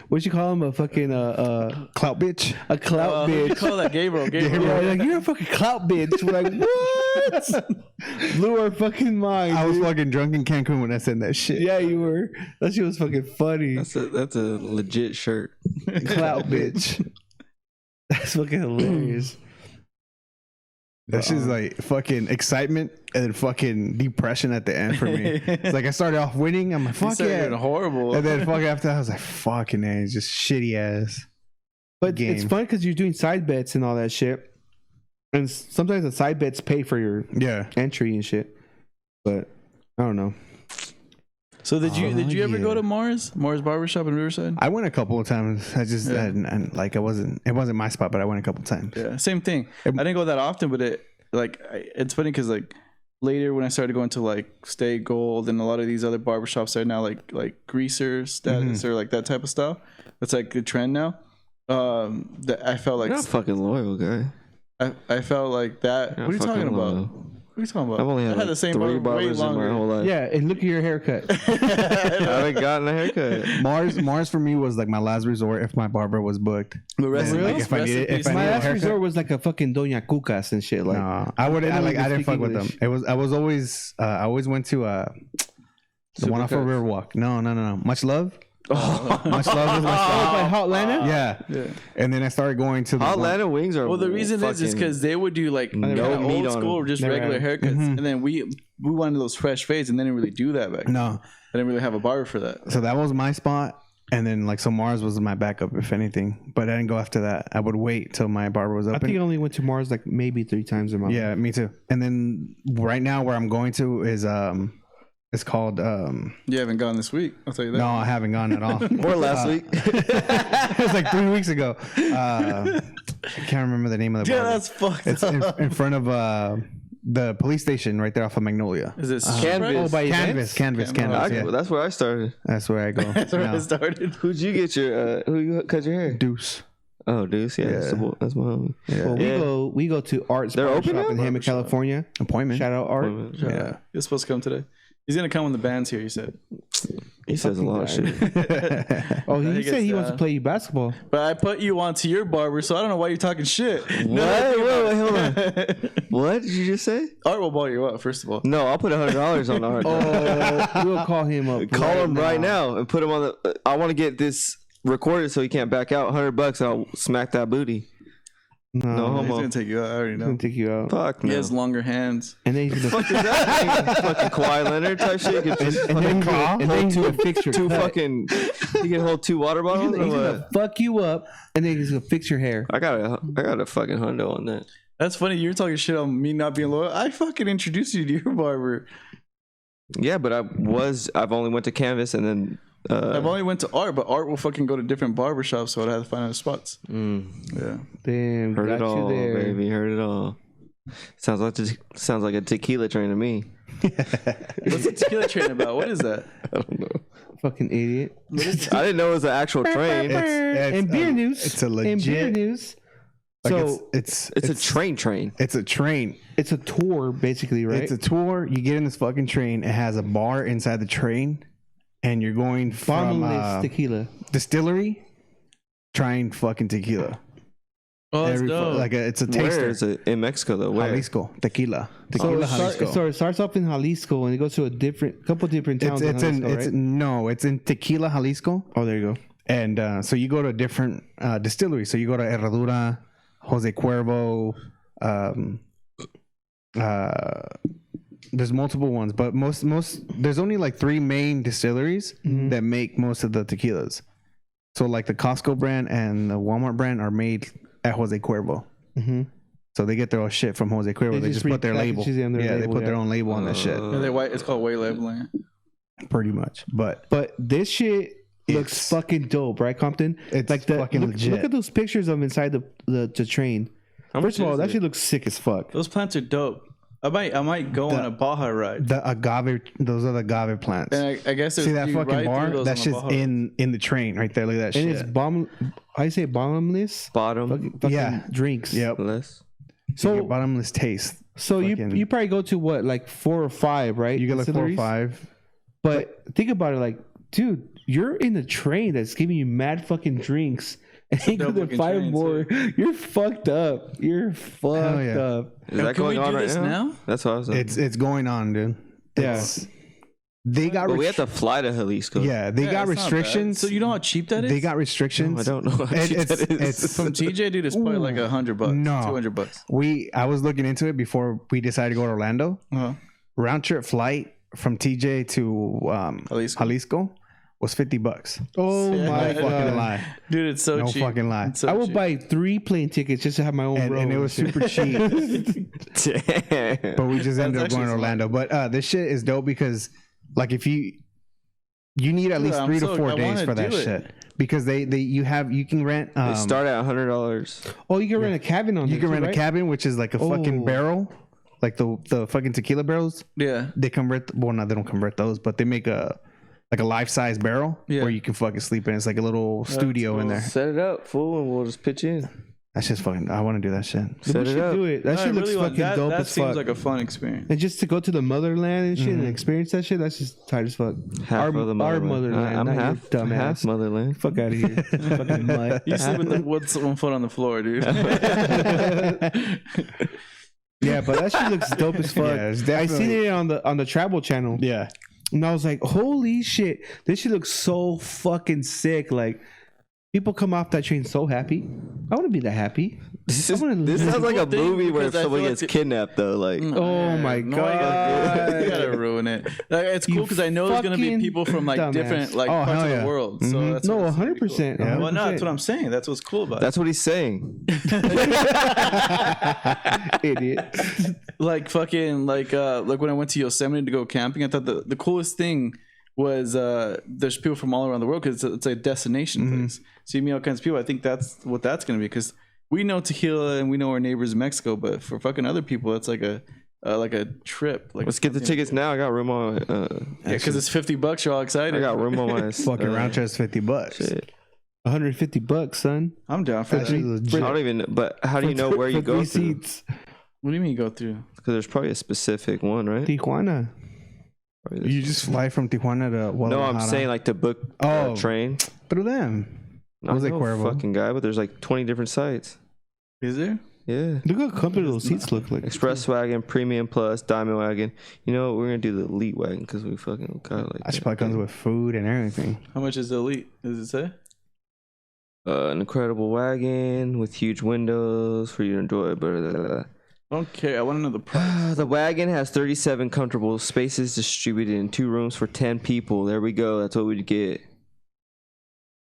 what you call him, a fucking Clout bitch. a clout What'd you bitch. call that? Gabriel. Yeah, like you're a fucking clout bitch. We're like, what? Blew our fucking mind. I was dude. fucking drunk in Cancun when I said that shit. Yeah, you were. That shit was fucking funny. That's a legit shirt. Clout bitch. That's fucking hilarious. That shit's like fucking excitement and then fucking depression at the end for me. It's like I started off winning. I'm like, fuck yeah. Horrible. And then fucking after that, I was like, fucking A, it's just shitty ass. But Game. it's fun because you're doing side bets and all that shit. And sometimes the side bets pay for your Yeah. entry and shit. But I don't know. So did you ever yeah. go to Mars Barbershop in Riverside? I went a couple of times. I just Yeah. and like it wasn't my spot, but I went a couple of times. Yeah, same thing. I didn't go that often, but it's funny because like later when I started going to like Stay Gold and a lot of these other barbershops are now like greaser status or like that type of stuff. That's like the trend now. That I felt like You're not fucking loyal, guy. I felt like that. You're What are you not talking fucking about? loyal. What are you talking about? I've only had, I had like the same 3 barber way barbers in my longer. whole life. Yeah, and look at your haircut. I haven't gotten a haircut. Mars for me was like my last resort if my barber was booked. But rest Then, in like, peace, if I rest in needed- if peace. I My needed a last haircut? resort was like a fucking Doña Cucas and shit. Like, No, I would. They don't I even didn't speak fuck with them. English. I was always. I always went to the one off of Supercuts. Riverwalk. No. Much love. Oh. Much love is my oh, style. by Hot Lana? Yeah. Yeah. And then I started going to the Hot one- Atlanta wings are Well, the reason is fucking- because they would do like No kinda meat old on school or them. just Never regular had haircuts, and then we wanted those fresh fades, and they didn't really do that back. No. They didn't really have a barber for that. So that was my spot. And then like so Mars was my backup if anything. But I didn't go after that. I would wait till my barber was I open. think I only went to Mars like maybe 3 times a month. Yeah, me too. And then right now where I'm going to is it's called You haven't gone this week. I'll tell you that. no, I haven't gone at all. Or last week. It was like 3 weeks ago. I can't remember the name of the Yeah, barber. that's fucked It's up. in front of the police station right there off of Magnolia. Is it Canvas. Oh, by Canvas, events? yeah. That's where I started. That's where I go. That's where now. it started. Who'd you get your who you cut your hair? Deuce. Oh, Deuce. Yeah, That's, Yeah. that's my homie. Yeah. Well, Yeah. we go to Art's They're open Barbershop now? in Hammond, California. Appointment. Shout out Art. Yeah. He's supposed to come today. He's gonna come when the band's here. He said, He says a lot of shit. Oh, I he think said it's, he wants to play you basketball. but I put you onto your barber, so I don't know why you're talking shit. What? Wait, hold on. What did you just say? Art will ball you up, first of all. No, I'll put $100 on Art. Oh, we'll call him up. Call him right now and put him on the. I want to get this recorded so he can't back out. $100, I'll smack that booty. No, No He's homo. gonna take you out. I already he's know. gonna take you out. Fuck He no. has longer hands. And then he's gonna Fuck is that? Fucking Kawhi Leonard type shit. You could just and then he's gonna fix your two cut. fucking. You can hold 2 water bottles. He's Or gonna what? fuck you up, and then he's gonna fix your hair. I got a fucking hundo on that. That's funny. You're talking shit on me not being loyal. I fucking introduced you to your barber. Yeah, but I've only went to Canvas and then. I've only went to Art, but Art will fucking go to different barbershops, so I'd have to find other spots. Yeah. Damn, Heard got it all, you there. baby. Heard it all. Sounds like a tequila train to me. What's the tequila train about? What is that? I don't know. Fucking idiot. I didn't know it was an actual train. It's- and beer um, news. it's a And beer legit- news. Like So it's It's a train. It's a train. it's a tour, basically, right? It's a tour. You get in this fucking train. It has a bar inside the train, and you're going from bottomless tequila. distillery, trying fucking tequila. Oh, that's dope. It's a Where taster. is it? In Mexico, though. Where? Jalisco tequila. So Tequila it, Jalisco. it starts off in Jalisco and it goes to couple different towns. it's in Jalisco, right? no, it's in Tequila, Jalisco. Oh, there you go. And so you go to different distilleries. So you go to Herradura, Jose Cuervo. There's multiple ones, but most there's only like 3 main distilleries that make most of the tequilas. So like the Costco brand and the Walmart brand are made at Jose Cuervo. Mm-hmm. So they get their own shit from Jose Cuervo. They They just just put their label. repackage it on their Yeah, they label, put their yeah. own label on that shit, Yeah, they white. It's called white labeling. pretty much. But But this shit looks It's- fucking dope, right, Compton? It's like fucking legit. Look at those pictures of inside the train. First of all, that shit looks sick as fuck. Those plants are dope. I might go on a Baja ride. the agave, those are the agave plants. And I guess See that you fucking ride bar? through those That's on a just Baja ride. in the train right there. Look at that And shit. it's I say bottomless. Bottom. Fucking Yeah. drinks. Yep. Less. So bottomless taste. So Fucking- you probably go to what, like 4 or 5, right? You get like 4 or Distilleries? 5. But think about it, like, dude, you're in a train that's giving you mad fucking drinks, and you go dope to looking 5 train, more. You're fucked up. You're fucked yeah. up. Is that Can we going on do right this now? That's what I was saying. It's going on, dude. Yeah. It's, they got But we have to fly to Jalisco. yeah, they Yeah, got it's not bad. restrictions. So you know how cheap that is? They got restrictions. I don't know. How It- cheap it's- that is. it's- From TJ, dude, it's probably like $100. No. $200. I was looking into it before we decided to go to Orlando. Uh-huh. Round trip flight from TJ to Jalisco was $50. Oh Yeah. my No fucking god. lie. Dude, it's so No cheap. fucking lie. It's so I will cheap. buy 3 plane tickets just to have my own row. And it was super cheap. Damn. But we just ended up actually going to smart. Orlando. But this shit is dope because like if you need at least I'm 3 to so- 4 I days wanna for that do it. shit. Because you can rent They start at $100. Oh, you can rent a cabin on you there can too, rent right? a cabin which is like a fucking Oh. barrel. Like the fucking tequila barrels. Yeah. They convert no, they don't convert those, but they make like a life-size barrel Yeah. where you can fucking sleep in. It's like a little studio in there. Set it up, fool, and we'll just pitch in. That's just fucking. I want to do that shit. Set we it should up. do it. That I shit looks really want- fucking dope That as seems fuck. like a fun experience. And just to go to the motherland and shit and experience that shit, that's just tight as fuck. Half of the motherland. motherland, I'm not your half dumbass. motherland. Fuck out of here. Fucking mutt. You sleep with one foot on the floor, dude. Yeah, but that shit looks dope as fuck. Yeah, it's I seen definitely- it on the Travel Channel. Yeah. And I was like, holy shit, this shit looks so fucking sick. Like, people come off that train so happy. I want to be that happy. This I wanna sounds like a thing movie where because I someone feel gets like kidnapped, though. Like, Oh my No, God. you gotta ruin it. Like, it's You cool because I know there's gonna be fucking people from like dumbass. different like Oh, parts hell of yeah. the world. So that's No, what's gonna be 100%. Cool. Yeah. Well, no, that's what I'm saying. That's what's cool about that's what he's saying. Idiot. it. Like fucking like when I went to Yosemite to go camping, I thought the coolest thing was there's people from all around the world because it's a destination place. So you meet all kinds of people. I think that's what that's gonna be because we know Tequila and we know our neighbors in Mexico, but for fucking other people, it's like a trip. Like Let's get the tickets now. I got room on. yeah, because it's $50. You're all excited. I got room on my Fucking round trip's $50. Shit. $150, son. I'm down for That's that. legit. I don't even. But how do you know where you For go three through? seats. What do you mean you go through? Because there's probably a specific one, right? Tijuana. Probably this You just fly from Tijuana to Guadalajara. No, I'm saying like to book Oh. a train. through them. I Jose know, Cuervo. fucking guy, but there's like 20 different sites. Is there? Yeah. Look how comfortable those seats look like. Express wagon, premium plus, diamond wagon. You know what? We're gonna do the elite wagon because we fucking kind of like. That shit probably comes with food and everything. How much is the elite? Does it say? An incredible wagon with huge windows for you to enjoy. Blah, blah, blah, blah. I don't care. I want to know the price. The wagon has 37 comfortable spaces distributed in 2 rooms for 10 people. There we go. That's what we'd get.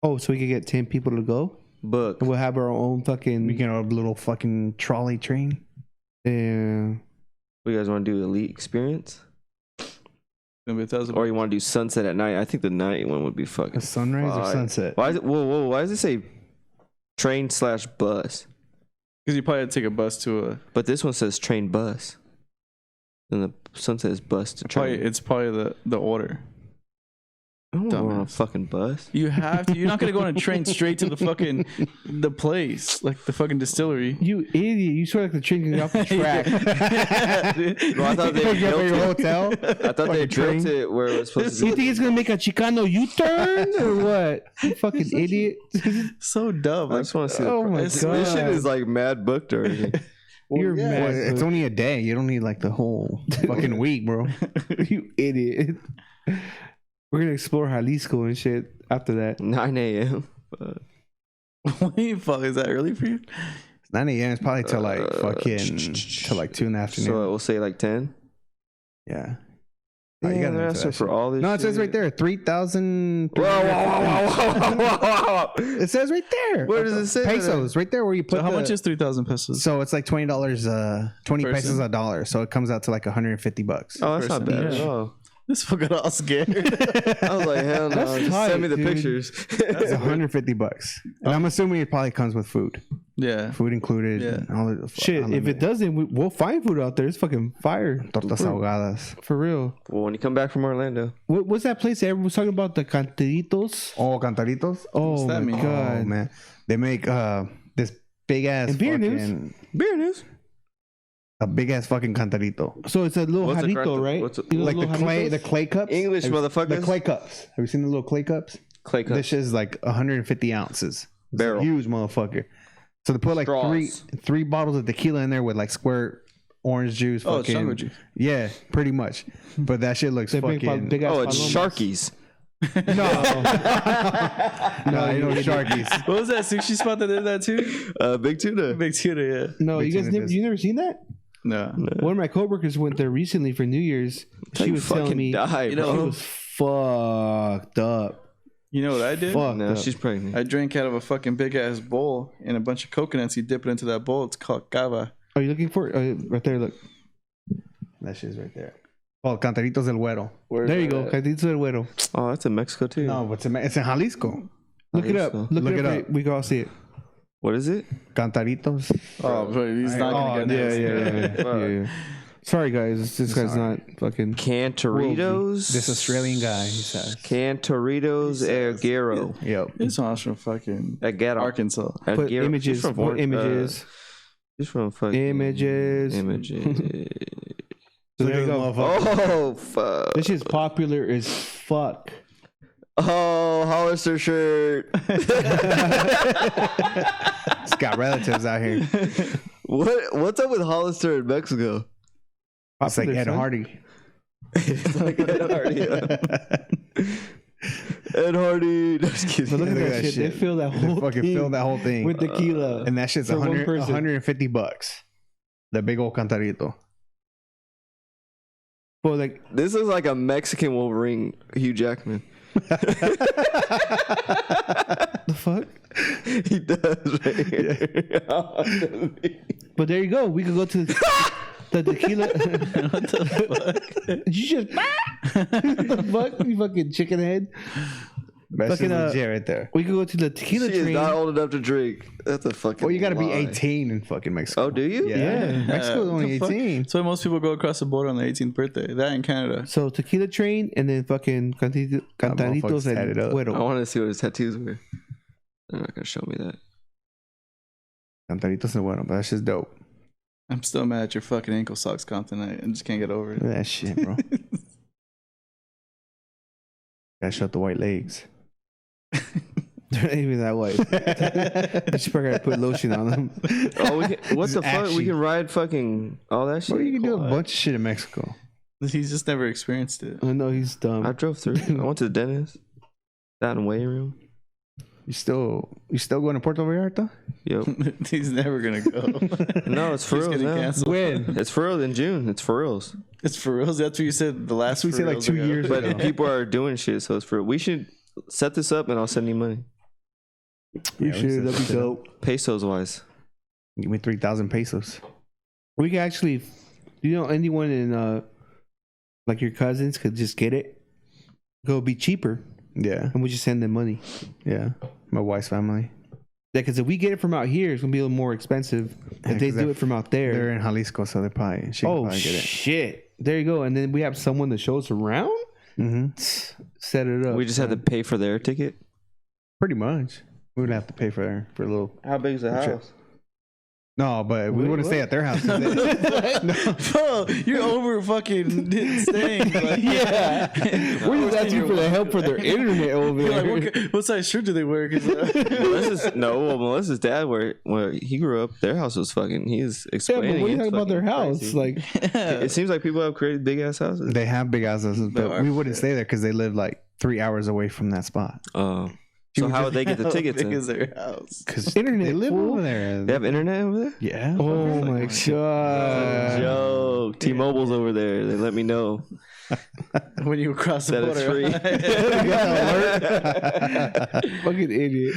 Oh, so we could get 10 people to go? Book. And we'll have our own fucking. We can have a little fucking trolley train. Yeah. What you guys want to do? Elite experience? It's gonna be $1,000. Or you want to do sunset at night? I think the night one would be fucking. A sunrise or fire. sunset? Why is it? Whoa! Why does it say train/bus? Because you probably had to take a bus to a. But this one says train bus. And the sunset is bus to train. It's probably the order. I don't want to go on a dumbass. fucking bus. You have to. You're not gonna go on a train straight to the fucking the place, like the fucking distillery. You idiot. You sort of like the train getting off the track. Bro, I thought they Pick you up at your built it. hotel. I thought they built it where it was supposed to You be. think it's going to make a Chicano U-turn or what? You fucking idiot. So dumb. I just want to see. Oh my this shit God. is like mad booked already. You're yeah. mad. Well, it's only a day. You don't need like the whole fucking week, bro. You idiot. We're going to explore Jalisco and shit after that. 9 a.m. Wait, fuck, is that early for you? 9 a.m. is probably till like fucking till like 2 in the afternoon. So we'll say like 10. Yeah. Oh, Yeah, you gotta they're answer asking that for shit. all this. No, it says shit. right there 3,000. Whoa. It says right there. Where does it say that? Pesos, right there where you put. So how much is 3,000 pesos? So it's like $20, 20 Person? pesos a dollar. So it comes out to like $150. Oh, that's not person, bad yeah. at all. This fucker got all scared. I was like, hell no. That's Just tight, send me the dude. pictures. It's $150. And I'm assuming it probably comes with food. Yeah. Food included. Yeah. And all the Shit, if it doesn't, we'll find food out there. It's fucking fire. Tortas ahogadas. For real. Well, when you come back from Orlando, What's that place that everyone was talking about? The Cantaritos? Oh, cantaritos? Oh, that my mean? Oh, God. man. They make this big ass And beer news. fucking... beer news. A big ass fucking cantarito. So it's a little What's the jarrito, correct- right? what's it- You know Like the little clay, jarritos? the clay cups. English, Have you- motherfuckers. The clay cups. Have you seen the little clay cups? Clay cup. This is like 150 ounces. It's a Barrel. huge motherfucker. So they put like Straws. three bottles of tequila in there with like square orange juice. Oh, fucking, jungle juice. Yeah, pretty much. But that shit looks They bring fucking... big ass Oh, it's palomas. Sharkies. No, you know Sharkies. What was that sushi spot that did that too? Big tuna. Big tuna, yeah. No, Big you guys tuna never, disc. you never seen that? No. One of my coworkers went there recently for New Year's. She You was telling fucking me die, you bro. know- she was fucked up. You know what I did? Fucked No, up. she's pregnant. I drank out of a fucking big ass bowl and a bunch of coconuts. You dip it into that bowl. It's called cava. Are you looking for it? Right there, look. That shit's right there. Oh, Cantaritos del Güero. There you go. Cantito del Güero. Oh, that's in Mexico too. No, it's in Jalisco. Look it up. Jalisco. Look it up. We can all see it. What is it? Cantaritos. Oh, but he's not Oh, gonna get yeah, this. yeah. Sorry, guys. This guy's not fucking. Cantoritos. This Australian guy, he says. Cantoritos Aguero. Yep. This one's from fucking Aguero. Arkansas. Put Aguero. images. He's from Put images. He's from fucking Images. Images. So there you go. Oh fuck! This shit's popular as fuck. Oh, Hollister shirt. It's got relatives out here. What's up with Hollister in Mexico? It's like Popular, Ed son. Hardy. It's like Ed Hardy. Ed Hardy. No, just But kidding. look at Look at that that shit. They shit. fill that They whole fucking thing fill that whole thing. with tequila. And that shit's For one 100, person. $150. The big old cantarito. Well, like This is like a Mexican Wolverine, Hugh Jackman. the fuck. He does. Right here. But there you go. We could go to the tequila. What the fuck? You just the fuck? You fucking chicken head. That's Fucking, legit right there. We could go to the tequila She is train. not old enough to drink. That's a fucking. Well, you got to be lie. 18 in fucking Mexico. Oh, do you? Yeah. Mexico's What only the fuck? 18. So most people go across the border on the 18th birthday. That in Canada. So tequila train and then fucking cantaritos motherfucker's and tatted up. I güero. want to see what his tattoos were. They're not gonna show me that. Cantaritos and bueno, but that's just dope. I'm still mad at your fucking ankle socks comp tonight and just can't get over Look it. at that shit, bro. Gotta shut the white legs. They're not even that white. You should probably gotta put lotion on them. Oh, we can, what This the is fuck? We ashy. can ride fucking all that shit. Bro, you can do a What? bunch of shit in Mexico. He's just never experienced it. I know he's dumb. I drove through. I went to the dentist. That in weight room. You still going to Puerto Vallarta? Yep. He's never gonna go. No, it's for He's reals getting now. canceled. When? It's for reals in June. It's for reals. It's for reals. That's what you said the last. That's what we for said like reals 2 ago. years But ago. people are doing shit, so it's for. We should set this up and I'll send you money. We Yeah, we should. said That'd be shit up. dope. Pesos wise. Give me 3,000 pesos. We could actually. Do you know anyone in like your cousins could just get it? Go be cheaper, Yeah. and we just send them money. Yeah. My wife's family. Yeah, because if we get it from out here, it's gonna be a little more expensive. Yeah, If they 'cause do it from out They're there, in Jalisco, so they probably, she can oh probably get it. shit! There you go. And then we have someone to show us around. Mm-hmm. Set it up. We just had to pay for their ticket. Pretty much. We would have to pay for a little. How big is the house? No, but we Wait, wouldn't what? stay at their house. 'cause they- no. Bro, you're over fucking staying. Like, Yeah. We're just asking for the help for their internet over You're there. like, what size shirt do they wear? 'Cause, Melissa's dad, where he grew up, their house was fucking. He's Yeah, explaining. but what are you it's talking about their fucking house? crazy. Like, It seems like people have created big ass houses. They have big houses, but we wouldn't stay there because they live like 3 hours away from that spot. So how would they get the tickets? How big in? is their house? Because Internet, they live fool. over there. They have internet over there? Yeah. oh my god. Joke. T-Mobile's over there. They let me know When you cross the that it's border. free. Fucking idiot.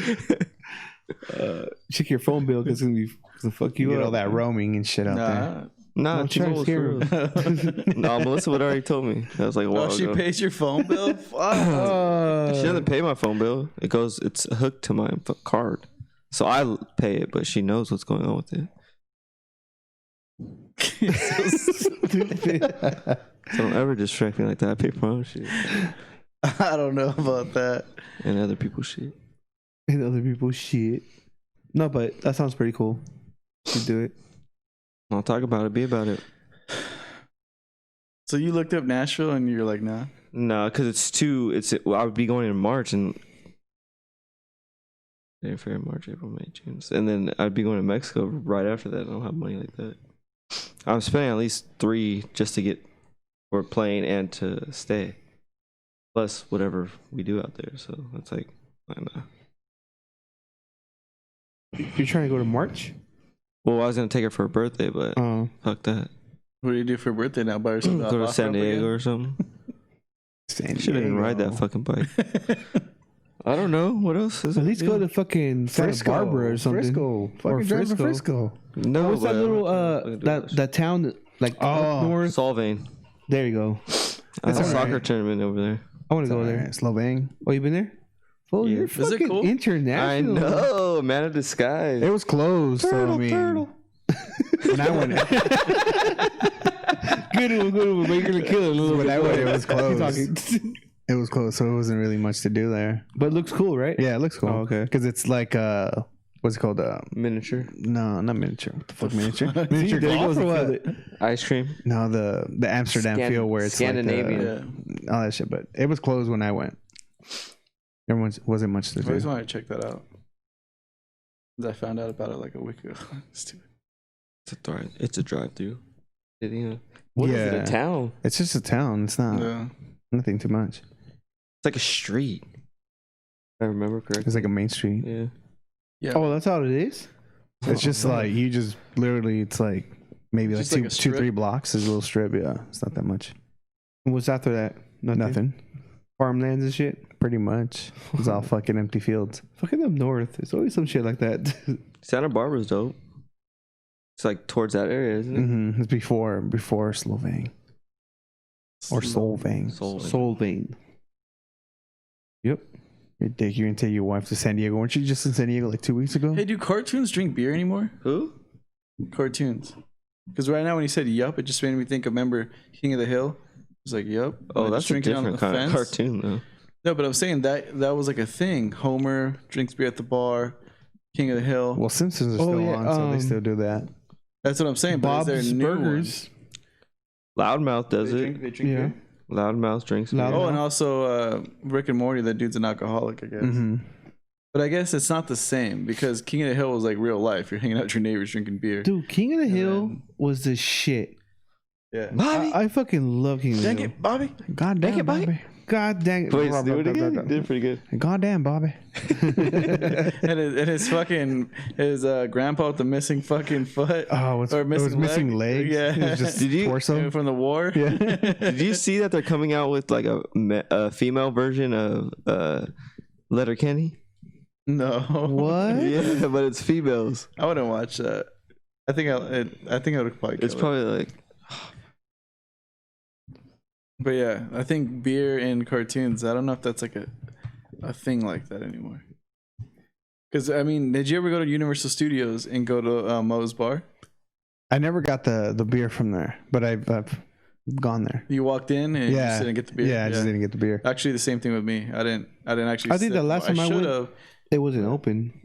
Check your phone bill because it's gonna be gonna fuck You you get up. all that roaming and shit out there. Nah, I'm trying to T-Mobile's scare for real. No, Melissa would already told me. That was like a while Oh, she ago. pays your phone bill? Fuck. She doesn't pay my phone bill. It's hooked to my card. So I pay it, but she knows what's going on with it. So don't ever distract me like that. I pay for my own shit. I don't know about that. And other people's shit. And other people's shit. No, but that sounds pretty cool. You do it. I'll talk about it. Be about it. So you looked up Nashville and you're like, nah. No, because I would be going in March and February, March, April, May, June. And then I'd be going to Mexico right after that. I don't have money like that. I'm spending at least 3 just to get for plane and to stay. Plus whatever we do out there. So it's like, I don't know. You're trying to go to March? Well, I was going to take her for her birthday, but fuck that. What do you do for your birthday now? Buy yourself Go to San Diego or something. San Should have ride that Diego. fucking bike. I don't know. What else is At it? least go to fucking Santa Frisco. Barbara or something. Frisco. Or Fucking drive to Frisco. Frisco. No, What's that but little I'm not gonna do that town that, like up north? Solvang. There you go. That's a alright. soccer tournament over there. I want to go there. Slovene. Oh, you been there? Oh, Yeah. you're Is it fucking cool? international. I know, man of disguise. It was closed, so I mean, when I went, Good one. But you're gonna kill it a little When bit. I went, it was Keep closed. talking. It was close, so it wasn't really much to do there. But it looks cool, right? Yeah, it looks cool. Oh, okay. Because it's like what's it called? Miniature No, not miniature. What the fuck, miniature? See, Miniature there golf goes or the what? kid. ice cream. No, the Amsterdam feel where it's Scandinavian. like all that shit. But it was closed when I went. There wasn't much to I always do. wanted to check that out. 'Cause I found out about it like a week ago. Stupid. It's a drive-through. What Is is it a town? It's just a town. It's not Yeah. nothing too much. It's like a street. If I remember correctly. It's like a main street. Yeah. Yeah. Oh, that's all it is. It's just like you just literally. It's like maybe like Just like a two, strip? 3 blocks is a little strip. Yeah, it's not that much. What's after that? Nothing. Farmlands and shit. Pretty much. It's all fucking empty fields. Fucking up north. It's always some shit like that. Santa Barbara's dope. It's like towards that area, isn't it? Mm-hmm. It's before Slovang or Solvang. Soul vein. Yep. Your dick, you're gonna take your wife to San Diego. Weren't you just in San Diego like 2 weeks ago? Hey, do cartoons drink beer anymore? Who? Cartoons. Because right now when you said yup, it just made me think of, remember King of the Hill? It's like yup. Oh, And that's just a drinking on different the kind of fence. cartoon, though. No, but I'm saying that was like a thing. Homer drinks beer at the bar. King of the Hill. Well, Simpsons are still yeah, on, so they still do that. That's what I'm saying. But is Bob's there new Burgers. Loudmouth does They it. drink Yeah. beer? Loudmouth drinks beer. Oh, and also Rick and Morty. That dude's an alcoholic, I guess. Mm-hmm. But I guess it's not the same because King of the Hill was like real life. You're hanging out with your neighbors drinking beer. Dude, King of the And Hill then- was the shit. Yeah. Bobby. I fucking love King of the Dang Hill. it, Bobby. God damn, it, Bobby. Bobby. God dang it. Wait, do it again. You did pretty good. God damn, Bobby. and his fucking grandpa with the missing fucking foot. Oh, it was missing legs. Yeah. It was just Did you- torso. From the war. Yeah. Did you see that they're coming out with like a female version of Letterkenny? No. What? Yeah, but it's females. I wouldn't watch that. I think I would probably. It's kill it. probably like But yeah, I think beer in cartoons. I don't know if that's like a thing like that anymore. Because I mean, did you ever go to Universal Studios and go to Moe's Bar? I never got the beer from there, but I've gone there. You walked in and you Yeah. just didn't get the beer. Yeah, I just didn't get the beer. Actually, the same thing with me. I didn't actually. I think the last time I went- should've. It wasn't open.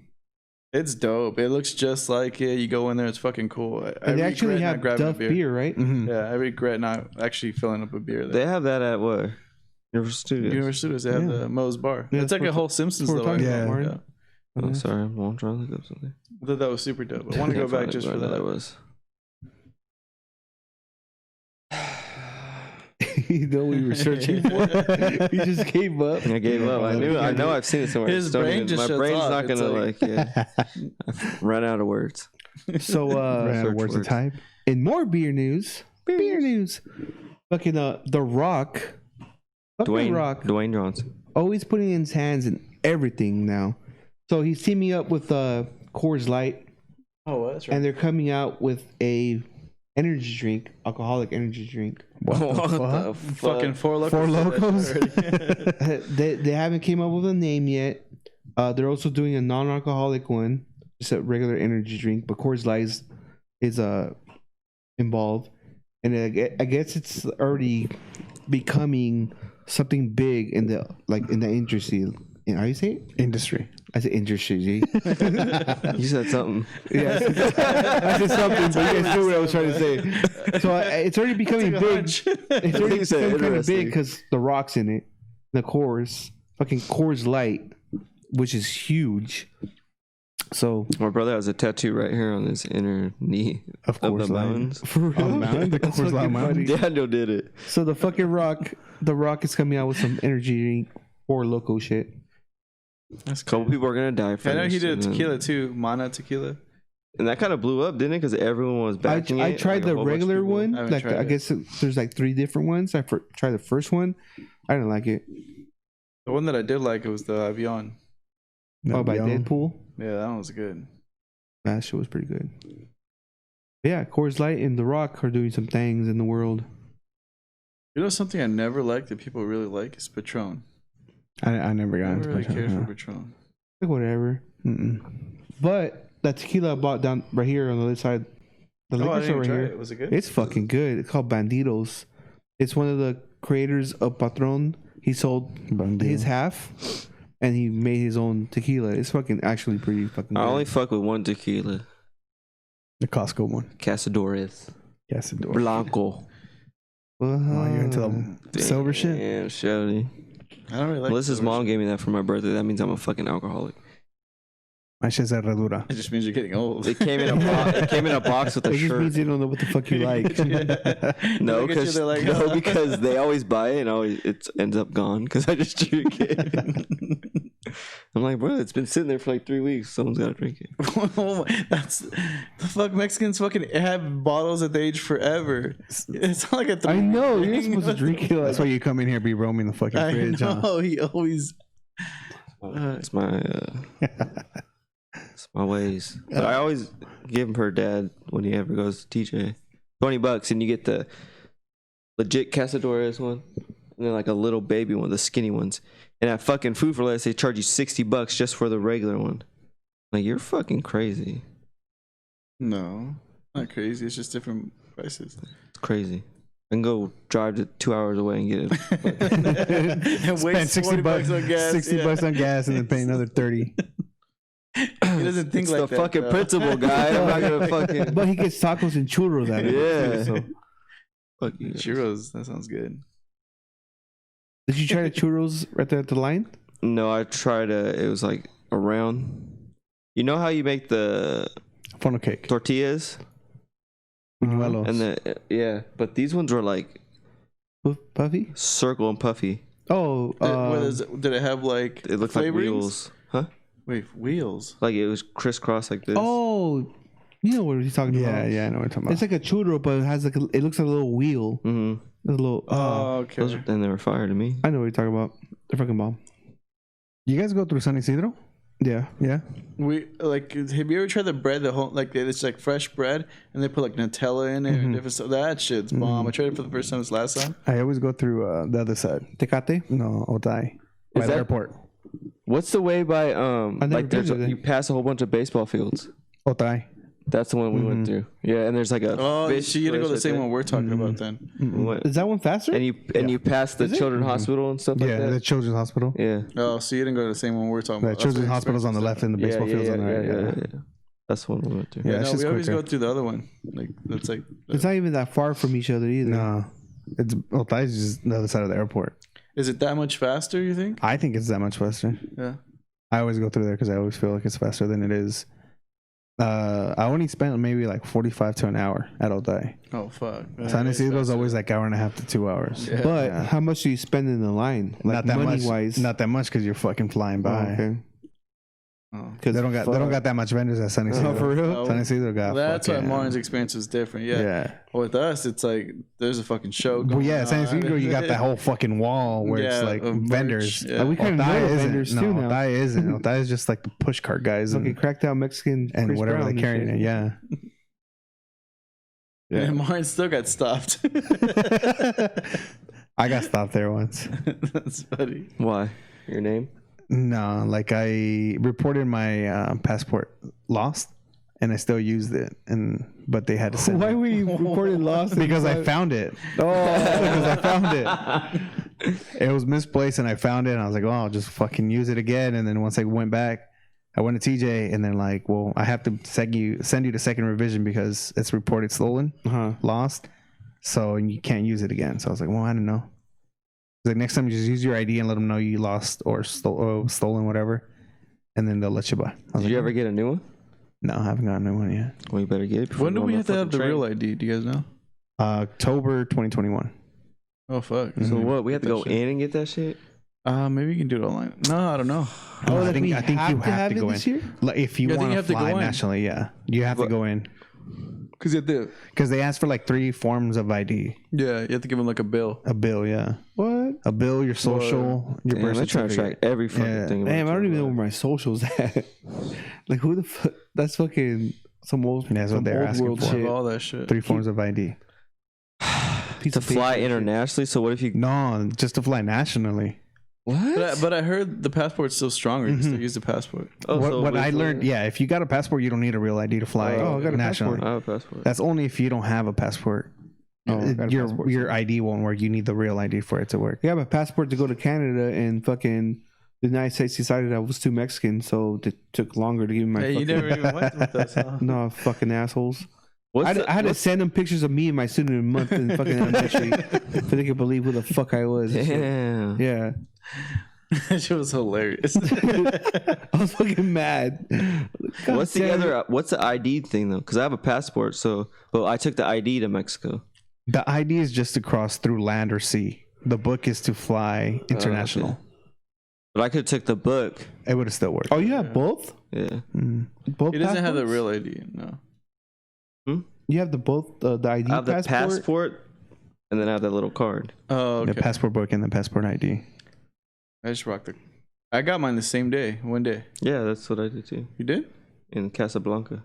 It's dope. It looks just like it. You go in there, it's fucking cool. And they actually regret not have grabbing a Duff beer, right? Mm-hmm. Yeah, I regret not actually filling up a beer they there. have that at what? Universal Studios. Universal Studios, they have Yeah. the Moe's Bar. Yeah, It's like that's a whole Simpsons that's what though. we're talking I about, think. Martin. Oh, sorry, I'm trying to look up something. I thought that was super dope. I want to go Can't back find it, just but for I know that. was. You know what you were searching for? You just gave up. I gave up. I know I've seen it somewhere. His Just don't brain even- just my shuts brain's off. not It's gonna like- I've run out of words. So, Ran out of search words to words. type. in more beer news, fucking The Rock, fucking Rock, Dwayne Johnson. always putting his hands in everything now. So he's teaming up with Coors Light, Oh, that's right. and they're coming out with a energy drink, alcoholic energy drink. What the fuck? Fucking Four Locos. Four did that Locos? shit already. They haven't came up with a name yet. They're also doing a non-alcoholic one, just a regular energy drink, but Coors Light is involved, and I guess it's already becoming something big in the industry. How do you say it? Industry. I said industry. G. You said something. Yeah, I said something, but you guys knew what I was trying to say. So it's already becoming big. It's already You said becoming kind of interesting. big because the Rock's in it. The fucking Coors Light, which is huge. So My brother has a tattoo right here on his inner knee Of of course. the mountains. for real, On the mountain? The That's Coors Light fucking Mountain? funny. Daniel did it. So the Rock is coming out with some energy drink or loco shit. That's A couple cool. people are gonna die first. I know he did and then- tequila too. Mana tequila. and that kind of blew up, didn't it? Because everyone was backing I it. tried like, a the whole bunch of regular people. one. I haven't Like tried I it. guess there's like 3 different ones. I tried the first one. I didn't like it. The one that I did like it was the Avion. Oh, by Young. Deadpool. Yeah, that one was good. That shit was pretty good. Yeah, Coors Light and The Rock are doing some things in the world. You know something I never liked that people really like is Patron. I never I got never into really Patron, cared for no. Patron. Like whatever. Mm-mm. But that tequila I bought down right here on the other side The I liquor didn't store even right try here. it. Was it good? It's fucking good. It's called Banditos. It's one of the creators of Patron. He sold his half, and he made his own tequila. It's fucking actually pretty fucking good. I only fuck with one tequila. The Costco one. Casadores. Yes, it Blanco. Oh, you're into the silver shit? Yeah, Shelly. I don't really like. Melissa's silver mom shit. gave me that for my birthday. That means I'm a fucking alcoholic. My shit's herradura. It just means you're getting old. It came in a box with a It just shirt. means you don't know what the fuck you like. No, Look at you, because they're like, because they always buy it and it ends up gone because I just drink it. I'm like, bro, it's been sitting there for like 3 weeks. Someone's got to drink it. Oh my, that's the fuck. Mexicans fucking have bottles that they age forever. It's not like a. I know you're not supposed to drink it. That's why you come in here be roaming the fucking I fridge. know. Huh? He always. It's my it's my ways. But I always give him her dad when he ever goes to TJ $20 and you get the legit Casadores one and then like a little baby one, the skinny ones. And at fucking Food for Less, they charge you $60 just for the regular one. Like, you're fucking crazy. No, not crazy. It's just different prices. It's crazy. I can go drive to 2 hours away and get it. And Spend waste 60 bucks on gas. $60 on gas and then pay another 30. He doesn't think It's like the that. fucking though. principle, guy. I'm not gonna fucking. But he gets tacos and churros out of it. Yeah. So. Fuck you. Churros. That sounds good. Did you try the churros right there at the line? No, I tried it was like around. You know how you make the Funnel cake. tortillas? Buñuelos. And but these ones were like Puffy? circle and puffy. Oh, Did it have like It looked like flavorings? wheels. Huh? Wait, wheels. Like it was crisscross like this. oh, you know what he's talking Yeah, about? yeah, I know what you're talking about. It's like a churro, but it has like it looks like a little wheel. Mm-hmm. A little. Oh, okay. Then they were fire to me. I know what you're talking about. They're fucking bomb. You guys go through San Isidro? Yeah. Yeah. We like. Have you ever tried the bread? The whole like it's like fresh bread, and they put like Nutella in it and different stuff. That shit's bomb. I tried it for the first time this last time. I always go through the other side. Tecate? No, Otay. By the that- airport. What's the way by never like been there's there. you pass a whole bunch of baseball fields. Otay. That's the one we went through. Yeah, and there's like a Oh, fish so you didn't go place the same right one we're talking about then. there. We went- Is that one faster? And you pass the children's hospital and stuff like Yeah, that. the Children's Hospital. Yeah. Oh, so you didn't go to the same one we're talking The about. Children's Hospital's on the left and the baseball field's on the right. Yeah. That's the one we went to. Yeah, Yeah, it's no, just we always quicker. go through the other one. Like that's like. It's not even that far from each other either. No. It's Otay is just the other side of the airport. Is it that much faster? You think? I think it's that much faster. Yeah. I always go through there because I always feel like it's faster than it is. I only spent maybe like 45 to an hour at Otay. Oh fuck. San Yeah, Isidro's faster. always like hour and a half to 2 hours. Yeah. But Yeah. how much do you spend in the line? Like Not that money much. wise? Not that much because you're fucking flying Oh, by. okay. Oh. They don't got that much vendors at San Isidro. Oh, for real? Oh, San Isidro got. That's why fucking- Martin's experience is different. Yeah. Yeah. With us, it's like there's a fucking show Well, going yeah, San on. Isidro, you got that whole fucking wall where it's Yeah, like of merch, vendors. yeah. We kind of Otay know the isn't. vendors No, too now. Otay isn't. Otay is just like the push cart guys Fucking and, cracked out Mexican and Chris whatever Brown they're and carrying shit. it. Yeah. And Martin still got stopped. I got stopped there once. That's funny. Why? Your name? No, like I reported my passport lost, and I still used it, but they had to send Why it. were you reported lost? Because I found it. Because I found it. It was misplaced, and I found it, and I was like, "Oh, I'll just fucking use it again." And then once I went back, I went to TJ, and then like, "Well, I have to send you to second revision because it's reported stolen, lost, so you can't use it again." So I was like, "Well, I don't know." Like next time, just use your ID and let them know you lost or stolen, whatever, and then they'll let you buy. I was Did like, you ever get a new one? No, I haven't gotten a new one yet. Well, you better get it. before When do you go we on have to have the fucking real train. ID? Do you guys know? October 2021. Oh fuck. So Mhm. what? We have to Get go that shit. in and get that shit. Maybe you can do it online. No, I don't know. No, Oh, I like think we you have have have to it go this in. year? Like if you Yeah, I think want you to have to fly go in. nationally, yeah, you have to go in Because you have to. because they ask for like 3 forms of ID. Yeah, you have to give them like a bill. A bill, yeah, What? a bill, your social, your Damn, birth they're trying to track certificate. every fucking Yeah. thing. about Damn, I don't your even know life. where my socials at. Like who the fuck? That's fucking some old, Yeah, that's what some they're old asking world for. shit. All that shit. 3 forms of ID. Piece To of paper fly and shit. internationally. So what if you? No, just to fly nationally. What? But I heard the passport's still stronger. You still use the passport. What I learned, if you got a passport, you don't need a real ID to fly. I got a nationally. passport. I have a passport. That's only if you don't have a passport. I got a passport, Your ID won't work. You need the real ID for it to work. I have a passport to go to Canada, and fucking the United States decided I was too Mexican, so it took longer to give me my. Hey, you never even went with us, huh? No, fucking assholes. I had to send them pictures of me and my student in a month in fucking elementary so they could believe who the fuck I was. Damn. Yeah. That shit was hilarious. I was fucking mad. God What's damn the it. What's the ID thing though? Because I have a passport, but I took the ID to Mexico. The ID is just to cross through land or sea. The book is to fly international. Okay. But I could have took the book. It would have still worked. Oh, you have both? Yeah. Both He doesn't have the passports? real ID. No. You have the ID I have the passport? passport, and then I have that little card. Oh, okay. The passport book and the passport ID. I just rocked it. I got mine the same day. One day. Yeah, that's what I did too. You did? In Casablanca.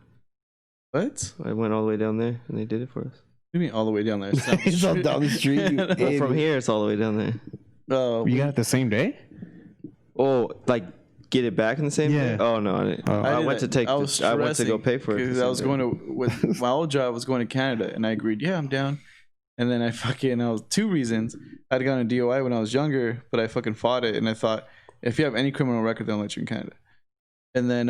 What? I went all the way down there, and they did it for us. What do you mean all the way down there? It's not- It's all down the street. You Well, idiot. from here, it's all the way down there. Oh, You got it the same day? Oh, like get it back in the same Yeah. day? Oh no, I didn't. Oh. I did went to that. take. I was I went to go stressing pay for it. because I was going to with my old job. I was going to Canada, and I agreed. Yeah, I'm down. And then I was two reasons. I'd gotten a DOI when I was younger, but I fucking fought it, and I thought if you have any criminal record, they'll let you in Canada. And then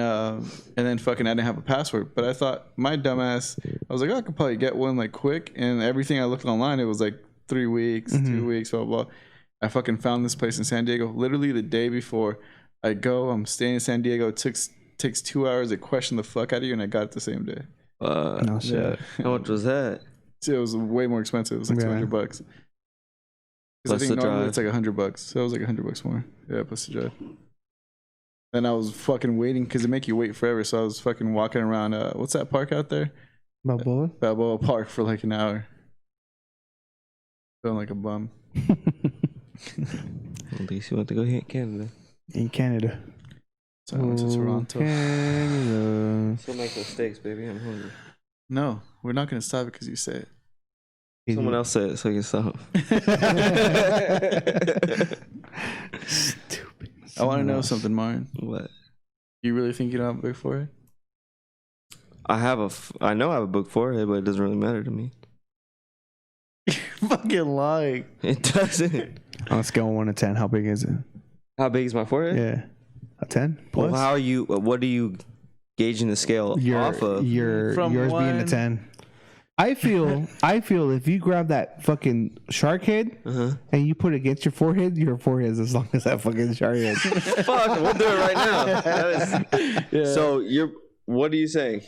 fucking I didn't have a passport, but I thought my dumbass. I was like, oh, I could probably get one like quick, and everything I looked online, it was like 3 weeks, 2 weeks, blah blah. I fucking found this place in San Diego literally the day before. I'm staying in San Diego. It takes 2 hours. They question the fuck out of you, and I got it the same day. No shit. Yeah. How much was that? It was way more expensive. It was like Yeah. $200. Because I Plus think the normally drive. it's like $100. So it was like $100 more. Yeah, plus the drive. Then I was fucking waiting because they make you wait forever. So I was fucking walking around. What's that park out there? Balboa? Balboa Park for like an hour. Feeling like a bum. At least you went to go hit Canada. In Canada. So I went to Toronto. Canada. Still make mistakes, baby. I'm hungry. No, we're not gonna stop it because you say it. Someone else said it, so you can stop. Stupid. I want to know something, Martin. What? You really think you don't have a big forehead? I know I have a book forehead, but it doesn't really matter to me. Fucking lying. It doesn't. On a scale of 1 to 10, how big is it? How big is my forehead? Yeah. A 10 plus? Well, how are you? What are you gauging the scale off of? yours From being a one- 10. I feel if you grab that fucking shark head and you put it against your forehead is as long as that fucking shark head. Fuck, we'll do it right now. That is, So what are you saying?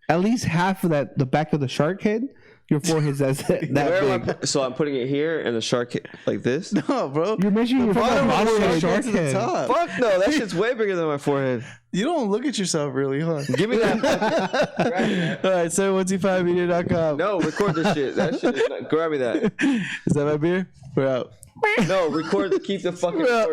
At least half of the back of the shark head, your forehead's that Where am big. so I'm putting it here and the shark like this? No, bro. You're measuring your Bottom fucking of the forehead. shark to the top. Fuck no, that shit's way bigger than my forehead. You don't look at yourself really, huh? Give me that. All right, 7125media.com. No, record this shit. That shit is not. Grab me that. Is that my beer? We're out. No, record. Keep the fucking recording.